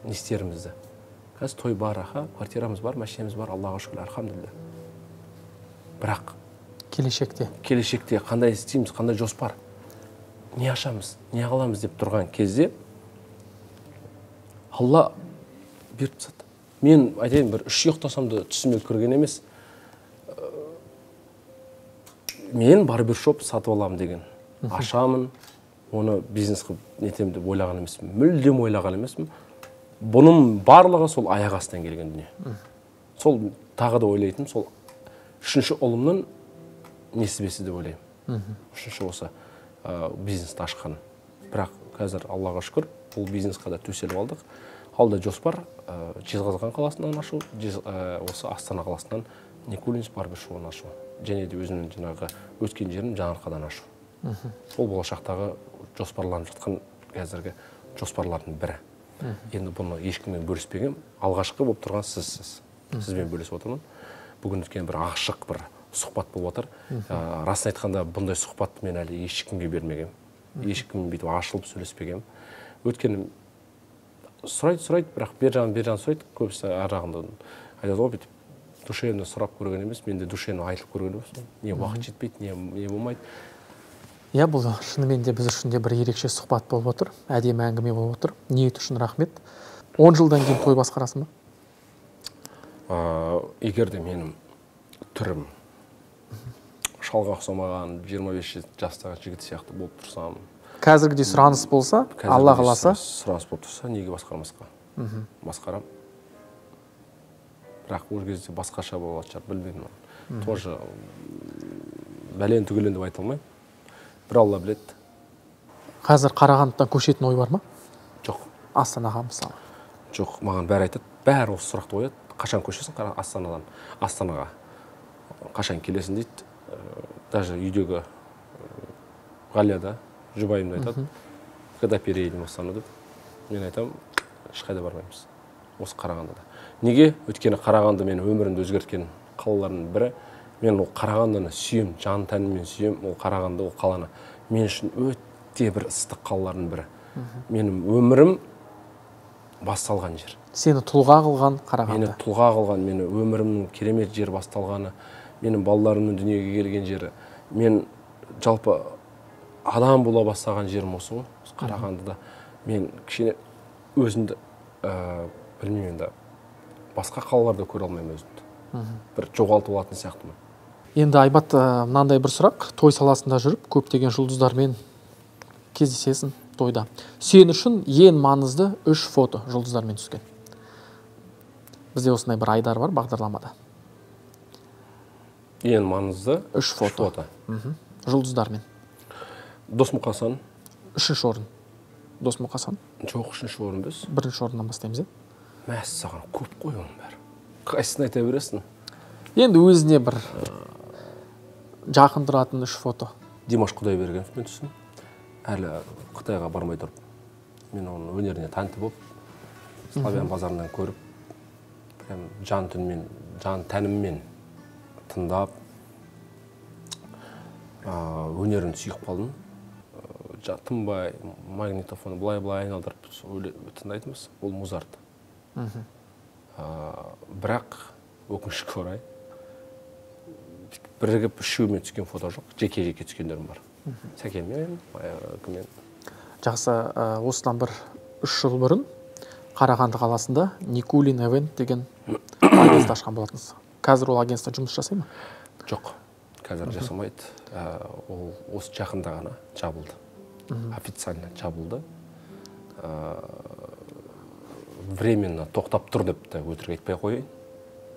Не істерімізді. Қазір той бар, аха, квартирамыз бар, машинамыз бар, Аллаға шүкір, альхамдулилля. Бірақ келешекте қандай істейміз, қандай жоспар, не ашамыз, не қыламыз деп тұрған кезде Алла беріп тастады. Мен айтайын, бір 3 ұйықтасам да түсіме кірген емес. Мен барбершоп сатып аламын деген. Ашамын, оны бизнес қылып нетемін деп ойлаған емеспін. Мүлдем ойлаған емеспін. Бұның барлығы сол аяқ астынан келген дүние. Сол тағы да ойлайтын, сол үшінші ұлымның несібесі деп ойлаймын. Үшінші осы бизнесті ашқан. Бірақ қазір Аллаға шүкір, бұл бизнесқа да төселіп алдық. Алда жоспар Жезқазған қаласынан ашу, осы Астана қаласынан Никулинс барбершопын ашу. Және де өзімнің жаңағы өткен жерім Жаңарқадан ашу. Сол болашақтағы жоспарланып жатқан қазіргі жоспарлардың бірі. Енді бұны ешкіммен бөліспегем. Алғашқы болып тұрған сізбен бөлісіп отырмын. Бүгін өткен бір ашық бір сұхбат болып отыр. Расын айтқанда, бұндай сұхбатты мен әлі ешкімге бермегем. Ешкіммен бүйтіп ашылып сөйлеспегем. Өткені сұрайды, бірақ бер жағын сұрайды. Көбісі ар жағында айтады ғой, бүйтіп душевно сұрап көрген емес, мен де душевно айтылып көрген емес. Не уақыт жетпейді, не болмайды. Иә, бұл шынымен де біз үшін де бір ерекше сұхбат болып отыр. Әдемі әңгіме болып отыр. Ниет үшін рахмет. 10 жылдан кейін той басқарасың ба? Егер де менің түрім шалға ұқсамаған 25 жастағы жігіт сияқты болып тұрсам, қазіргідей сұраныс болса, Алла қаласа, сұраныс болып тұрса, неге басқармасқа? Басқарам. Бірақ ол кезде басқаша болады шығар, білмеймін. Тоже бәлен түгелен деп айта алмаймын. Бір Алла біледі. Қазір Қарағандыдан көшетін ой бар ма? Жоқ. Астанаға мысалы? Жоқ, маған бәрі айтады. Бәрі осы сұрақты қояды. Қашан көшесің Астанадан? Астанаға. Қашан келесің дейді. Даже үйдегі Ғалияда жұбайымды айтады. Когда переедем в Астану деп. Мен айтамын, ешқайда бармаймыз. Осы Қарағандыда. Неге? Өйткені Қарағанды мен өмірімді өзгерткен қалалардың бірі. Мен ол Қарағандыны сүйем, жан тәніммен сүйем. Ол Қарағанды, ол қаланы. Мен үшін өте бір ыстық қалалардың бірі. Менің өмірім басталған жер. Сені тұлға қылған Қарағанды? Мені тұлға қылған, мені өмірімнің керемет жер басталғаны, менің балаларымның дүниеге келген жері. Мен жалпы адам бола бастаған жерім осы ғой, Қарағандыда. Мен кішкене өзімді, білмеймін енді, басқа қалаларда көре алмаймын өзімді. Бір жоғалтып алатын сияқтымын. Енді Айбат, мынандай бір сұрақ. Той саласында жүріп, көптеген жұлдыздармен кездесесің тойда. Сен үшін ең маңызды 3 фото жұлдыздармен түскен. Бізде осындай бір айдар бар бағдарламада. Ең маңызды 3 фото. Жұлдыздармен. Досмұқасан. 3-ші орын. Досмұқасан. Жоқ, 3-ші орын біз. 1-ші орыннан бастаймыз, Мәссаған, көп қой оның бәрі. Қайсысын айта бересің? Енді өзіне бір жақын тұратын 3 фото. Димаш Құдайбергеновпен түстім. әлі Қытайға бармай тұрып, мен оның өнеріне тәнті болып, Славян базарынан көріп, прям жан тәніммен тыңдап, өнерін сүйіп қалдым. Тынбай магнитофоны былай айналдырып тыңдайтынбыз, ол Музарт. Бірақ өкінішке орай бірігіп үшеуімен түскен фото жоқ, жеке түскендерім бар. Сәкенмен, кіммен. Жақсы, осыдан бір 3 жыл бұрын Қарағанды қаласында Никулин Event деген агентство ашқан болатынсыз. Қазір ол агентство жұмыс жасай ма? Жоқ, қазір жасамайды. Ол осы жақында ғана жабылды. Официально жабылды. Временно тоқтап тұр деп те өтірік айтпай қояйын.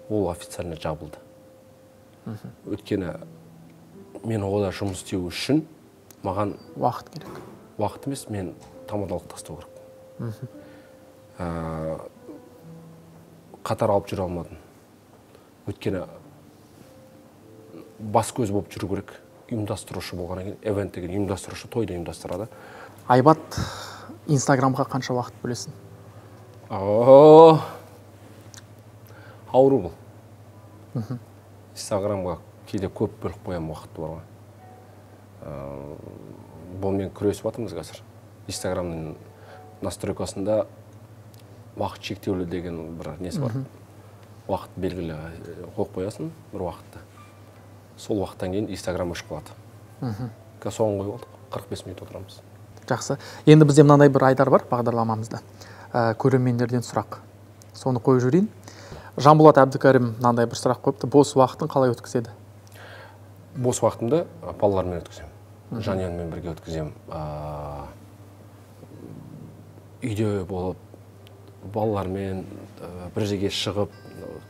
Ол официально жабылды. Өйткені мен ода жұмыс істеу үшін маған уақыт керек. Уақыт емес, мен тамадалық тастау керек. Қатар алып жүре алмадым. Өйткені бас көз болып жүру керек. Ұйымдастырушы болғаннан кейін, event деген ұйымдастырушы тойды ұйымдастырады. Айбат, Инстаграмға қанша уақыт бөлесің? Ауру бұл. Инстаграмға кейде көп бөліп қоям уақыт бар. Бұл мен күресіп жатырмыз қазір. Инстаграмның настройкасында уақыт шектеулі деген бір несі бар. Уақыт белгілі қойып қоясың бір уақытты. Сол уақыттан кейін Инстаграм өшіп қалады. Соған қойып алдық, 45 минут отырамыз. Жақсы. Енді бізде мынандай бір айдар бар бағдарламамызда. Көрермендерден сұрақ. Соны қойып жүрейін. Жанболат Әбдікәрім мынандай бір сұрақ қойыпты. Бос уақытын қалай өткізеді? Бос уақытымды балалармен өткіземін. Жанұяммен бірге өткіземін. Үйде болып, балалармен бір жерге шығып,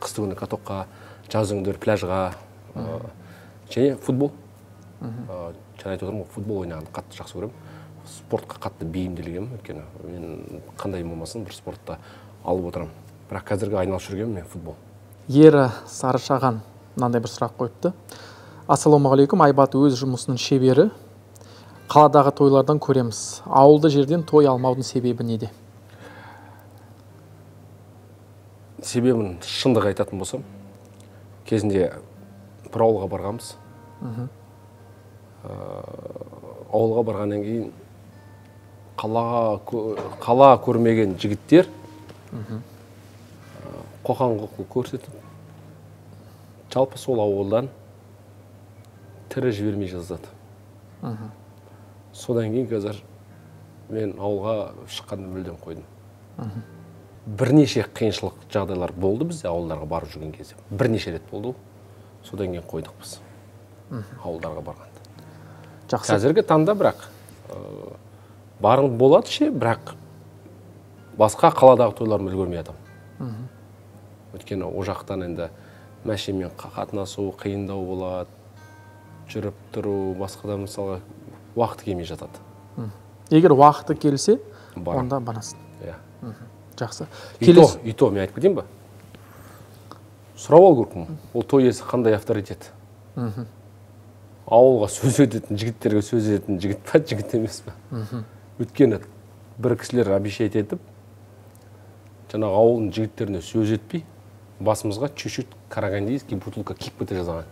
қысты күні катокқа, жаз күндері пляжға, және футбол. Жаңа айтып отырмын, футбол ойнағанды қатты жақсы көремін. Спортқа қатты бейімделгенмін, өйткені мен қандай болмасын бір спортта алып отырамын. Бірақ қазіргі айналысып жүргенмін мен футбол. Ері Сарышаған мынандай бір сұрақ қойыпты. Ассалаумағалейкум, Айбат өз жұмысының шебері. Қаладағы тойлардан көреміз. Ауылды жерден той алмаудың себебі неде? Себебін шындық айтатын болсам, кезінде бір ауылға барғанбыз. Ауылға барғаннан кейін қала көрмеген жігіттер қоқан-лоққы көрсетіп, жалпы сол ауылдан тірі жібермей жаздады. Содан кейін қазір мен ауылға шыққанды мүлдем қойдым. Бірнеше қиыншылық жағдайлар болды бізде ауылдарға барып жүрген кезде. Бірнеше рет болды. Содан кейін қойдық біз ауылдарға барғанды. Қазіргі таңда бірақ барын болады ше, бірақ басқа қаладағы тойларымды үлгермей жатамын. Өйткені о жақтан енді мәшинемен қатынасу қиындау болады, жүріп тұру, басқада мысалы уақыты келмей жатады. Егер уақыты келсе, онда барасың. Жақсы. Ито, мен айтып кетейін ба? Сұрап алу керекпін. Ол той иесі қандай авторитет? Ауылға сөз ететін, жігіттерге сөз ететін жігіт па, жігіт емес па? Өйткені бір кісілер обещать етіп, жаңағы ауылдың жігіттеріне сөз етпей, басымызға чуть-чуть карагандийский бутылка кикпіті жазаған.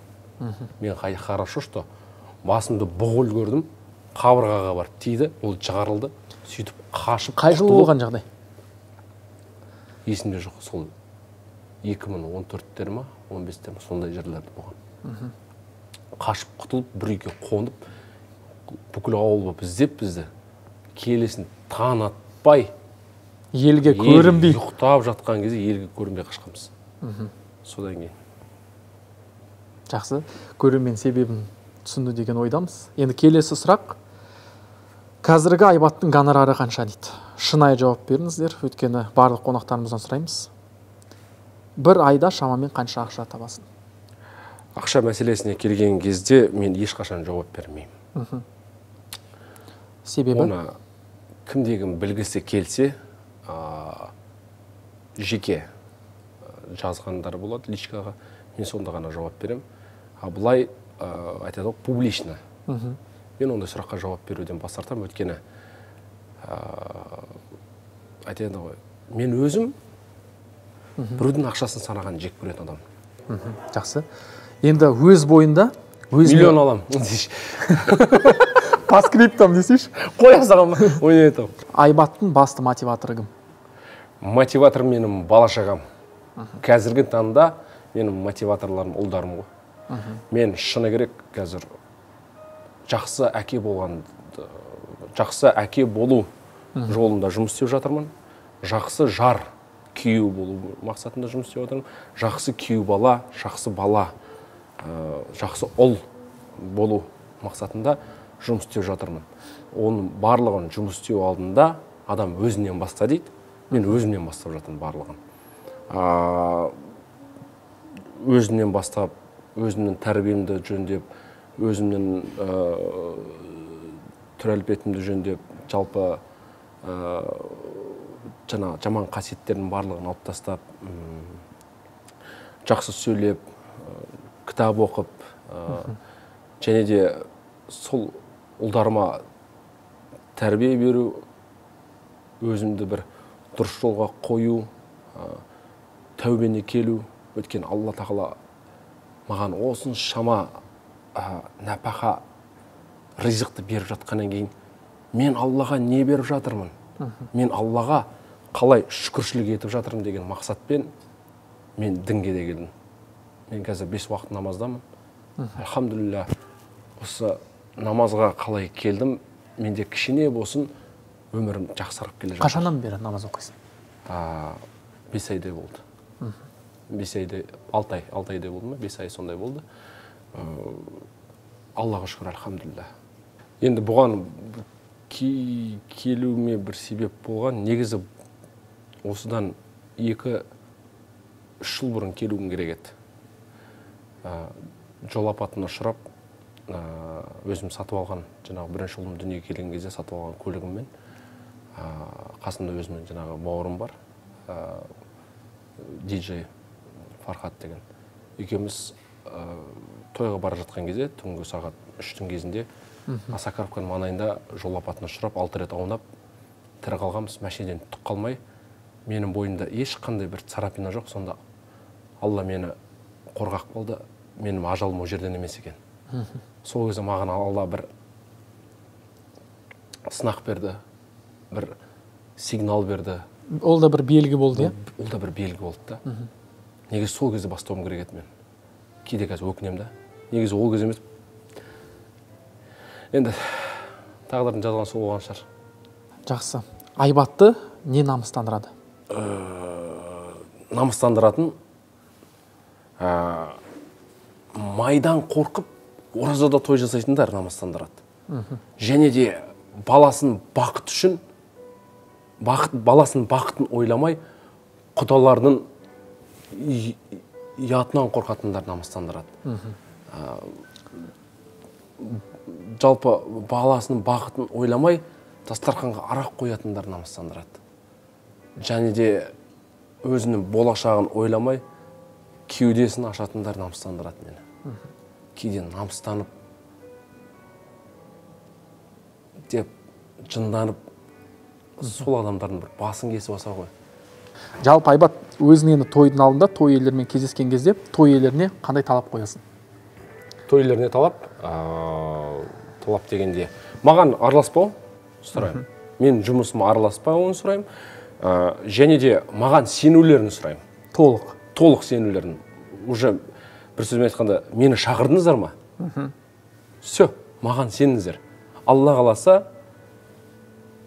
Мен хорошо, что басымды бұғыл көрдім, қабырғаға барып тиді, ол жағарылды, сөйтіп қашып. Қай жылы болған жағдай? Есімде жоқ, сол 2014-тер ма, 15-тер ма, сондай жерлерді болған. Қашып құтылып, бір үйге қонып, бүкіл ауыл болып іздеп бізді, келесін таң атпай, елге көрінбей, ұйықтап жатқан кезде елге көрінбей қашқанбыз. Содан кейін. Жақсы, көрермен себебін түсінді деген ойдамыз. Енді келесі сұрақ. Қазіргі Айбаттың гонорары қанша дейді? Шынайы жауап беріңіздер, өйткені барлық қонақтарымыздан сұраймыз. Бір айда шамамен қанша ақша табасың? Ақша мәселесіне келген кезде мен ешқашан жауап бермеймін. Себебі? Оны кімдегім білгісі келсе, жеке жазғандар болады личкаға, мен сонда ғана жауап берем. Бұлай айтады, публично. мен ондай сұраққа жауап беруден бас тартамын. Өйткені айтады ғой, мен өзім біреудің ақшасын санаған жек көретін адам. Жақсы. Енді өз бойында миллион алам. По скриптам десейші. Қоя саған ойнайтам. Айбаттың басты мотиваторы кім? Мотиватор менің бала-шағам. Қазіргі таңда менің мотиваторларым ұлдарым ғой. Мен шыны керек қазір жақсы әке болу жолында жұмыс істеп жатырмын. Жақсы жар, күйеу болу мақсатында жұмыс істеп жатырмын. Жақсы күйеу бала, жақсы ұл болу мақсатында жұмыс істеп жатырмын. Оның барлығын жұмыс істеу алдында адам өзінен баста дейді. Мен өзімнен бастап жатырмын барлығын. Өзімнен бастап, өзімнің тәрбиемді жөндеп, өзімнің түр-әлпетімді жөндеп, жалпы жаман қасиеттердің барлығын алып тастап, жақсы сөйлеп, кітап оқып, және де сол ұлдарыма тәрбие беру, өзімді бір дұрыс жолға қою, тәубене келу. Өткен Алла тағала маған осын шама нәпақа ризықты беріп жатқаннан кейін, мен Аллаға не беріп жатырмын? Мен Аллаға қалай шүкіршілік етіп жатырмын деген мақсатпен мен дінге де келдім. Мен қазір 5 уақыт намаздамын. Альхамдулилля, осы намазға қалай келдім, менде кішкене болсын өмірім жақсарып келе жатыр. Қашаннан бері намаз оқисың? 5 айдай болды. 5 айдай, 6 айдай болды ма? 5 ай сондай болды. Аллаға шүкір, альхамдулилля. Енді бұған келуіме бір себеп болған, негізі осыдан 2-3 жыл бұрын келуім керек еді. Жол апатына ұшырап, өзім сатып алған, жаңағы бірінші ұлым дүниеге келген кезде сатып алған көлігіммен, қасымда өзімнің жаңағы бауырым бар, диджей Фархат деген. Екеуміз тойға бара жатқан кезде, түнгі сағат 3-тің кезінде Осакаровканың маңайында жол апатына ұшырап, 6 рет аунап, тірі қалғанбыз, машинеден түк қалмай, менің бойымда ешқандай бір царапина жоқ. Сонда Алла мені қорғақ болды, менің ажалым о жерден емес екен. Сол кезде маған Алла бір сынақ берді, бір сигнал берді. Ол да бір белгі болды, Ол да бір белгі болды да. Негізі сол кезде бастауым керек еді мен. Кейде қазір өкінем да. Негізі ол кезде емес. Енді тағдырдың жазған сол болған шығар. Жақсы. Айбатты не намыстандырады? Намыстандыратын майдан қорқып, оразада той жасайтындар намыстандырады. Және де баласын бақыт үшін, баласын бақытын ойламай, құдалардың ұятынан қорқатындар намыстандырады. Жалпы баласының бақытын ойламай, дастарханға арақ қоятындар намыстандырады. Және де өзінің болашағын ойламай, кеудесін ашатындар намыстандырады мені. Кейде намыстанып, деп жынданып, сол адамдардың бір басын кесіп алса ғой. Жалпы Айбат, өзің енді тойдың алдында той иелерімен кездескен кезде той иелеріне қандай талап қоясың? Той иелеріне талап дегенде маған араласпау сұраймын. Мен жұмысыма араласпауын сұраймын. Және де маған сенулерін сұраймын. Толық сенулерін. Уже бір сөзбен айтқанда, мені шақырдыңыздар ма? Все, маған сеніңіздер. Алла қаласа,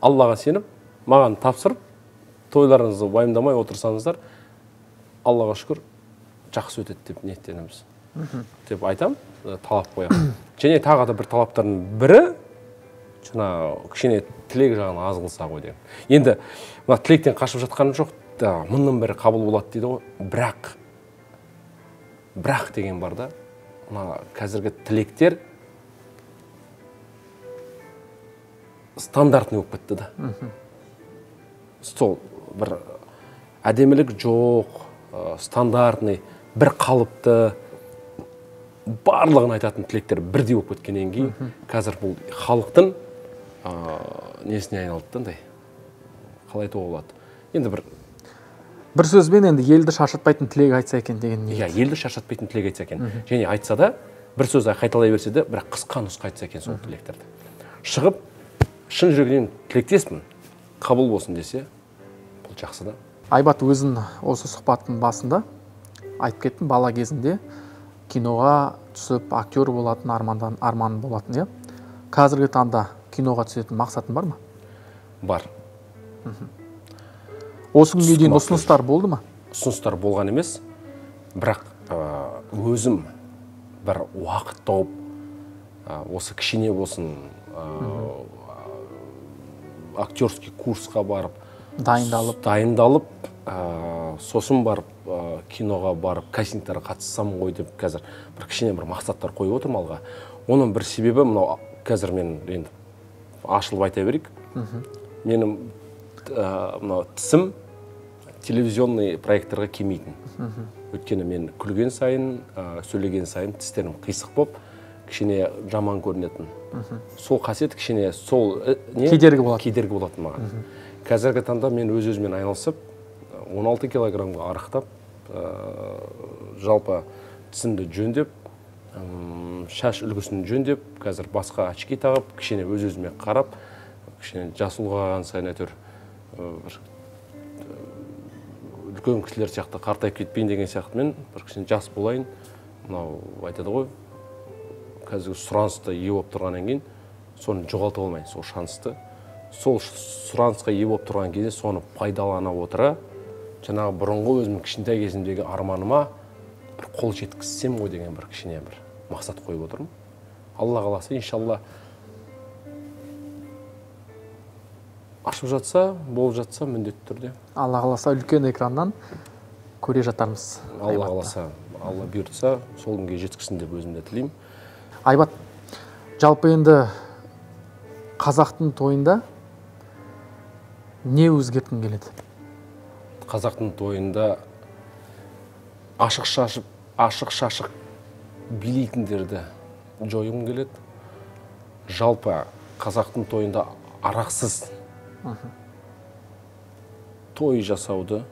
Аллаға сеніп, маған тапсырып, тойларыңызды уайымдамай отырсаңыздар, Аллаға шүкір, жақсы өтеді деп ниеттенеміз. Деп айтам, талап қоямын. Және тағы да бір талаптардың бірі, жаңа кішкене тілек жағын аз қылса ғой деген. Енді мына тілектен қашып жатқаным жоқ, мыңның бірі қабыл болады дейді ғой. Бірақ деген бар да, мына қазіргі тілектер стандартный болып кетті да. Сол бір әдемілік жоқ, стандартный, бір қалыпты, барлығын айтатын тілектер бірдей болып кеткеннен кейін қазір бұл халықтың несіне айналды андай, қалай айтуға болады, енді бір сөзбен енді елді шаршатпайтын тілек айтса екен деген ниет. Иә, елді шаршатпайтын тілек айтса екен. Және айтса да бір сөз қайталай берсе де, бірақ қысқа нұсқа айтса екен сол тілектерді. Шығып шын жүрегінен тілектеспін, қабыл болсын десе, бұл жақсы да. Айбат өзін осы сұхбаттың басында айтып кеттім, бала кезінде киноға түсіп актер болатын арман болатын, иә? Қазіргі таңда киноға түсетін мақсатың бар ма? Бар. Осы күнге дейін ұсыныстар болды ма? Ұсыныстар болған емес, бірақ өзім бір уақыт тауып, осы кішкене болсын актерский курсқа барып, дайындалып, сосын барып киноға барып, кастингтарға қатыссам ғой деп қазір бір кішкене бір мақсаттар қойып отырмын алға. Оның бір себебі мынау қазір мен енді ашылып айта берейік. Менің мынау тісім телевизионный проекттарға келмейтін. Өйткені мен күлген сайын, сөйлеген сайын тістерім қисық болып, кішкене жаман көрінетін. Сол қасиет кішкене сол кедергі болатын маған. Қазіргі таңда мен өз-өзімен айналысып, 16 килограммға арықтап, жалпы тісімді жөндеп, шаш үлгісін жөндеп, қазір басқа очки тағып, кішкене өз-өзіме қарап, кішкене жас ұлғайған сайын әйтеуір үлкен кісілер сияқты қартайып кетпейін деген сияқты мен бір кішкене жас болайын. Мынау айтады ғой, қазіргі сұранысты ие болып тұрғаннан кейін, соны жоғалтып алмайын, сол шансты. Сол сұранысқа ие болып тұрған кезде соны пайдалана отыра, жаңағы бұрынғы өзім кішкентай кезімдегі арманыма бір қол жеткізсем ғой деген бір кішкене бір мақсат қойып отырмын. Алла қаласа, иншалла ашып жатса, болып жатса, міндетті түрде. Алла қаласа, үлкен экраннан көре жатармыз. Алла қаласа, Алла бұйыртса, сол күнге жеткізсін деп өзімде тілеймін. Айбат, жалпы енді қазақтың тойында не өзгерткің келеді? Қазақтың тойында ашық-шашық билейтіндерді жойғым келеді. Жалпы қазақтың тойында арақсыз той жасауды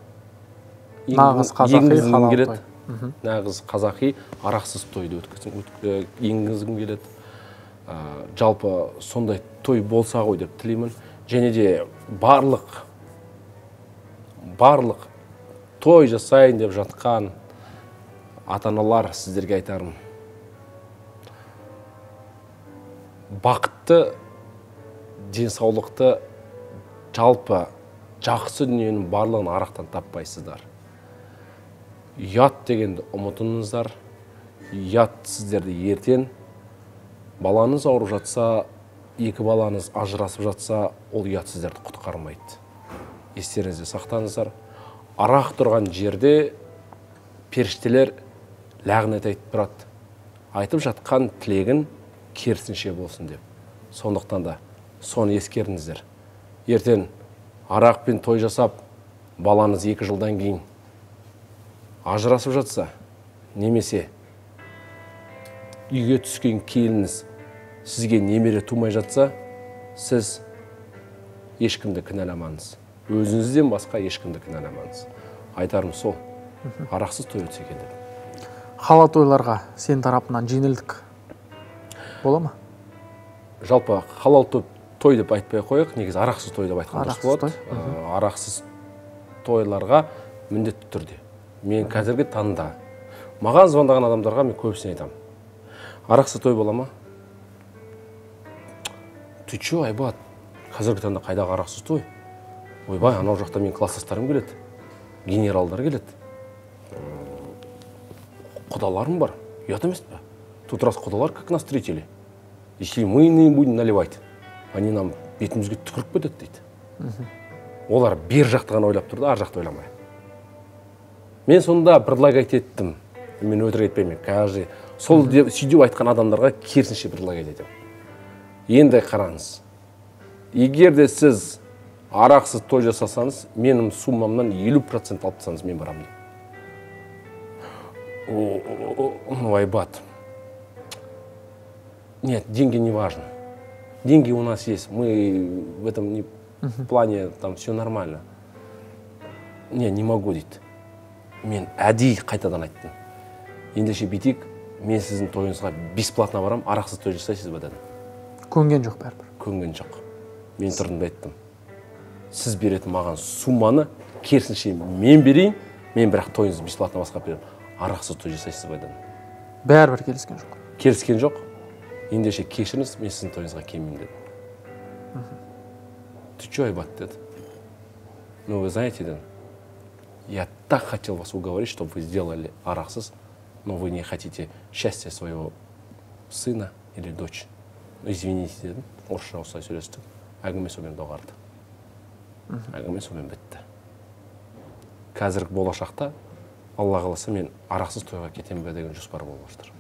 нағыз қазақи халал той. Нағыз қазақи арақсыз тойды енгізгім келеді. Жалпы сондай той болса ғой деп тілеймін. Және де барлық той жасайын деп жатқан ата-аналар сіздерге айтарым. Бақытты, денсаулықты, жалпы жақсы дүниенің барлығын арақтан таппайсыздар. Ұят дегенді ұмытыңыздар. Ұят сіздерді ертең балаңыз ауырып жатса, екі балаңыз ажырасып жатса, ол ұят сіздерді құтқармайды. Естеріңізде сақтаңыздар. Арақ тұрған жерде періштелер лағнет айтып тұрады. Айтып жатқан тілегін керісінше болсын деп. Сондықтан да соны ескеріңіздер. Ертең арақпен той жасап, балаңыз 2 жылдан кейін ажырасып жатса, немесе үйге түскен келініңіз сізге немере тумай жатса, сіз ешкімді кінәламаңыз. Өзіңізден басқа ешкімді кінәламаңыз. Айтарым сол, арақсыз той өтсе екен деп. Халал тойларға сен тарапынан жеңілдік бола ма? Жалпы халал той деп айтпай қойық, негізі арақсыз той деп айтқан дұрыс болады. Арақсыз тойларға міндетті түрде. Мен қазіргі таңда маған звондаған адамдарға мен көбісіне айтамын. Арақсыз той бола ма? Ты чё, Айбат? Қазіргі таңда қайдағы арақсыз той? Ойбай, анау жақта мен класстастарым келеді. Генералдар келеді. Құдаларым бар. Ұят емес пе? Тут раз құдалар как нас встретили. Если мы не будем наливать, они нам бетімізге түкіріп кетеді дейді. Олар бер жақты ғана ойлап тұрды, ар жақты ойламай. Мен сонда предлагать еттім. Мен өтірік етпеймін. Каждый сол сөйдеп айтқан адамдарға керісінше предлагать етем. Енді қараңыз. Егер де сіз арақсыз той жасасаңыз, менің суммамнан 50% алып тастаңыз, мен барамын. Айбат, Нет, деньги не важно. Деньги у нас есть. Мы в этом плане там все нормально. Не могу дейді. Мен әдейі қайтадан айттым. Ендеше битик, мен сіздің тойыңызға бесплатно барам, арақсыз той жасайсыз ба дедім. Көнген жоқ бәрібір. Көнген жоқ. Мен тұрдым да айттым. Сіз беретін маған сумманы керісінше мен берейін, мен бірақ тойыңызды бесплатно басқарып беремін. Арақсыз той жасайсыз ба дедім. Бәрібір келіскен жоқ. Келіскен жоқ. Ендеше кешіріңіз, мен сіздің тойыңызға келмеймін дедім. Ты что, Айбат, деді? Ну, вы знаете, дедім, я так хотел вас уговорить, чтобы вы сделали арақсыз, но вы не хотите счастья своего сына или дочь. Извините, дедім. Орысша осылай сөйлестік. Әңгіме сонымен доғарды. Әңгіме сонымен бітті. Қазіргі болашақта, Алла қаласа, мен арақсыз тойға кетемін бе деген жоспар болып жатыр.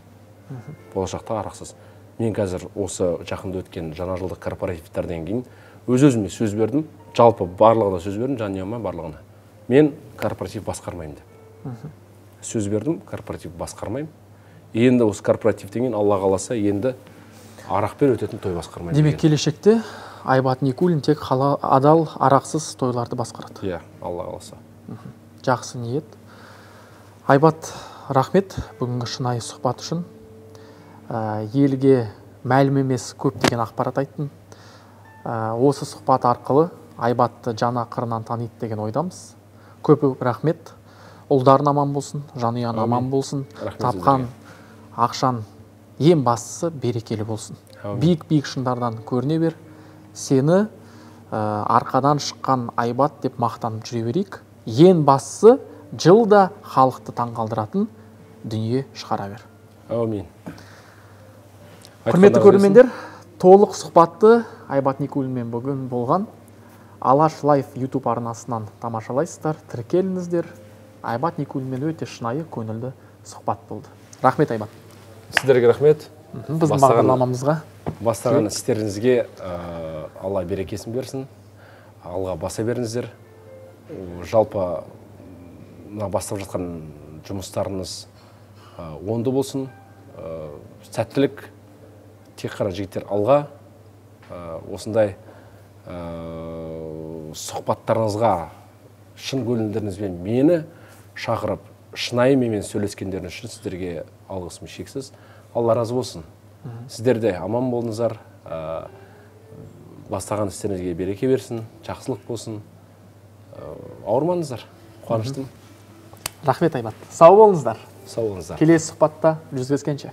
Болашақта арақсыз. Мен қазір осы жақында өткен жаңа жылдық корпоративтерден кейін өз-өзіме сөз бердім. Жалпы барлығына сөз бердім, жанұяма барлығына. Мен корпоратив басқармаймын деп. Сөз бердім, корпоратив басқармаймын. Енді осы корпоративтен кейін Алла қаласа, енді арақпен өтетін той басқармаймын. Демек, келешекте Айбат Никулин тек адал арақсыз тойларды басқарады. Иә, Алла қаласа. Жақсы ниет. Айбат, рахмет бүгінгі шынайы сұхбат үшін. Елге мәлім емес көптеген ақпарат айттың. Осы сұхбат арқылы Айбатты жана қырынан таниды деген ойдамыз. Көп рахмет. Ұлдарын аман болсын, жанұяң аман болсын. Тапқан ақшан ең бастысы берекелі болсын. Биік-биік шыңдардан көріне бер. Сені арқадан шыққан Айбат деп мақтанып жүре берейік. Ең бастысы жылда халықты таңғалдыратын дүние шығара бер. Әумин. Құрметті көрермендер, толық сұхбатты Айбат Никулинмен бүгін болған Алаш Лайф YouTube арнасынан тамашалайсыздар, тіркеліңіздер. Айбат Никулинмен өте шынайы, көңілді сұхбат болды. Рахмет, Айбат. Сіздерге рахмет. Біздің бағдарламамызға бастаған істеріңізге Алла берекесін берсін. Алға баса беріңіздер. Жалпы бастап жатқан жұмыстарыңыз оңды болсын. Сәттілік, тек қана жігіттер алға. Осындай сұхбаттарыңызға шын көңілдеріңізбен мені шақырып, шынайы менімен сөйлескендеріңіз үшін сіздерге алғысым шексіз. Алла разы болсын. Сіздер де аман болыңыздар. Бастаған істеріңізге береке берсін, жақсылық болсын. Ауырмаңыздар. Қуаныштым. Рахмет, Айбат. Сау болыңыздар. Сау болыңыздар. Келесі сұхбатта жүздескенше.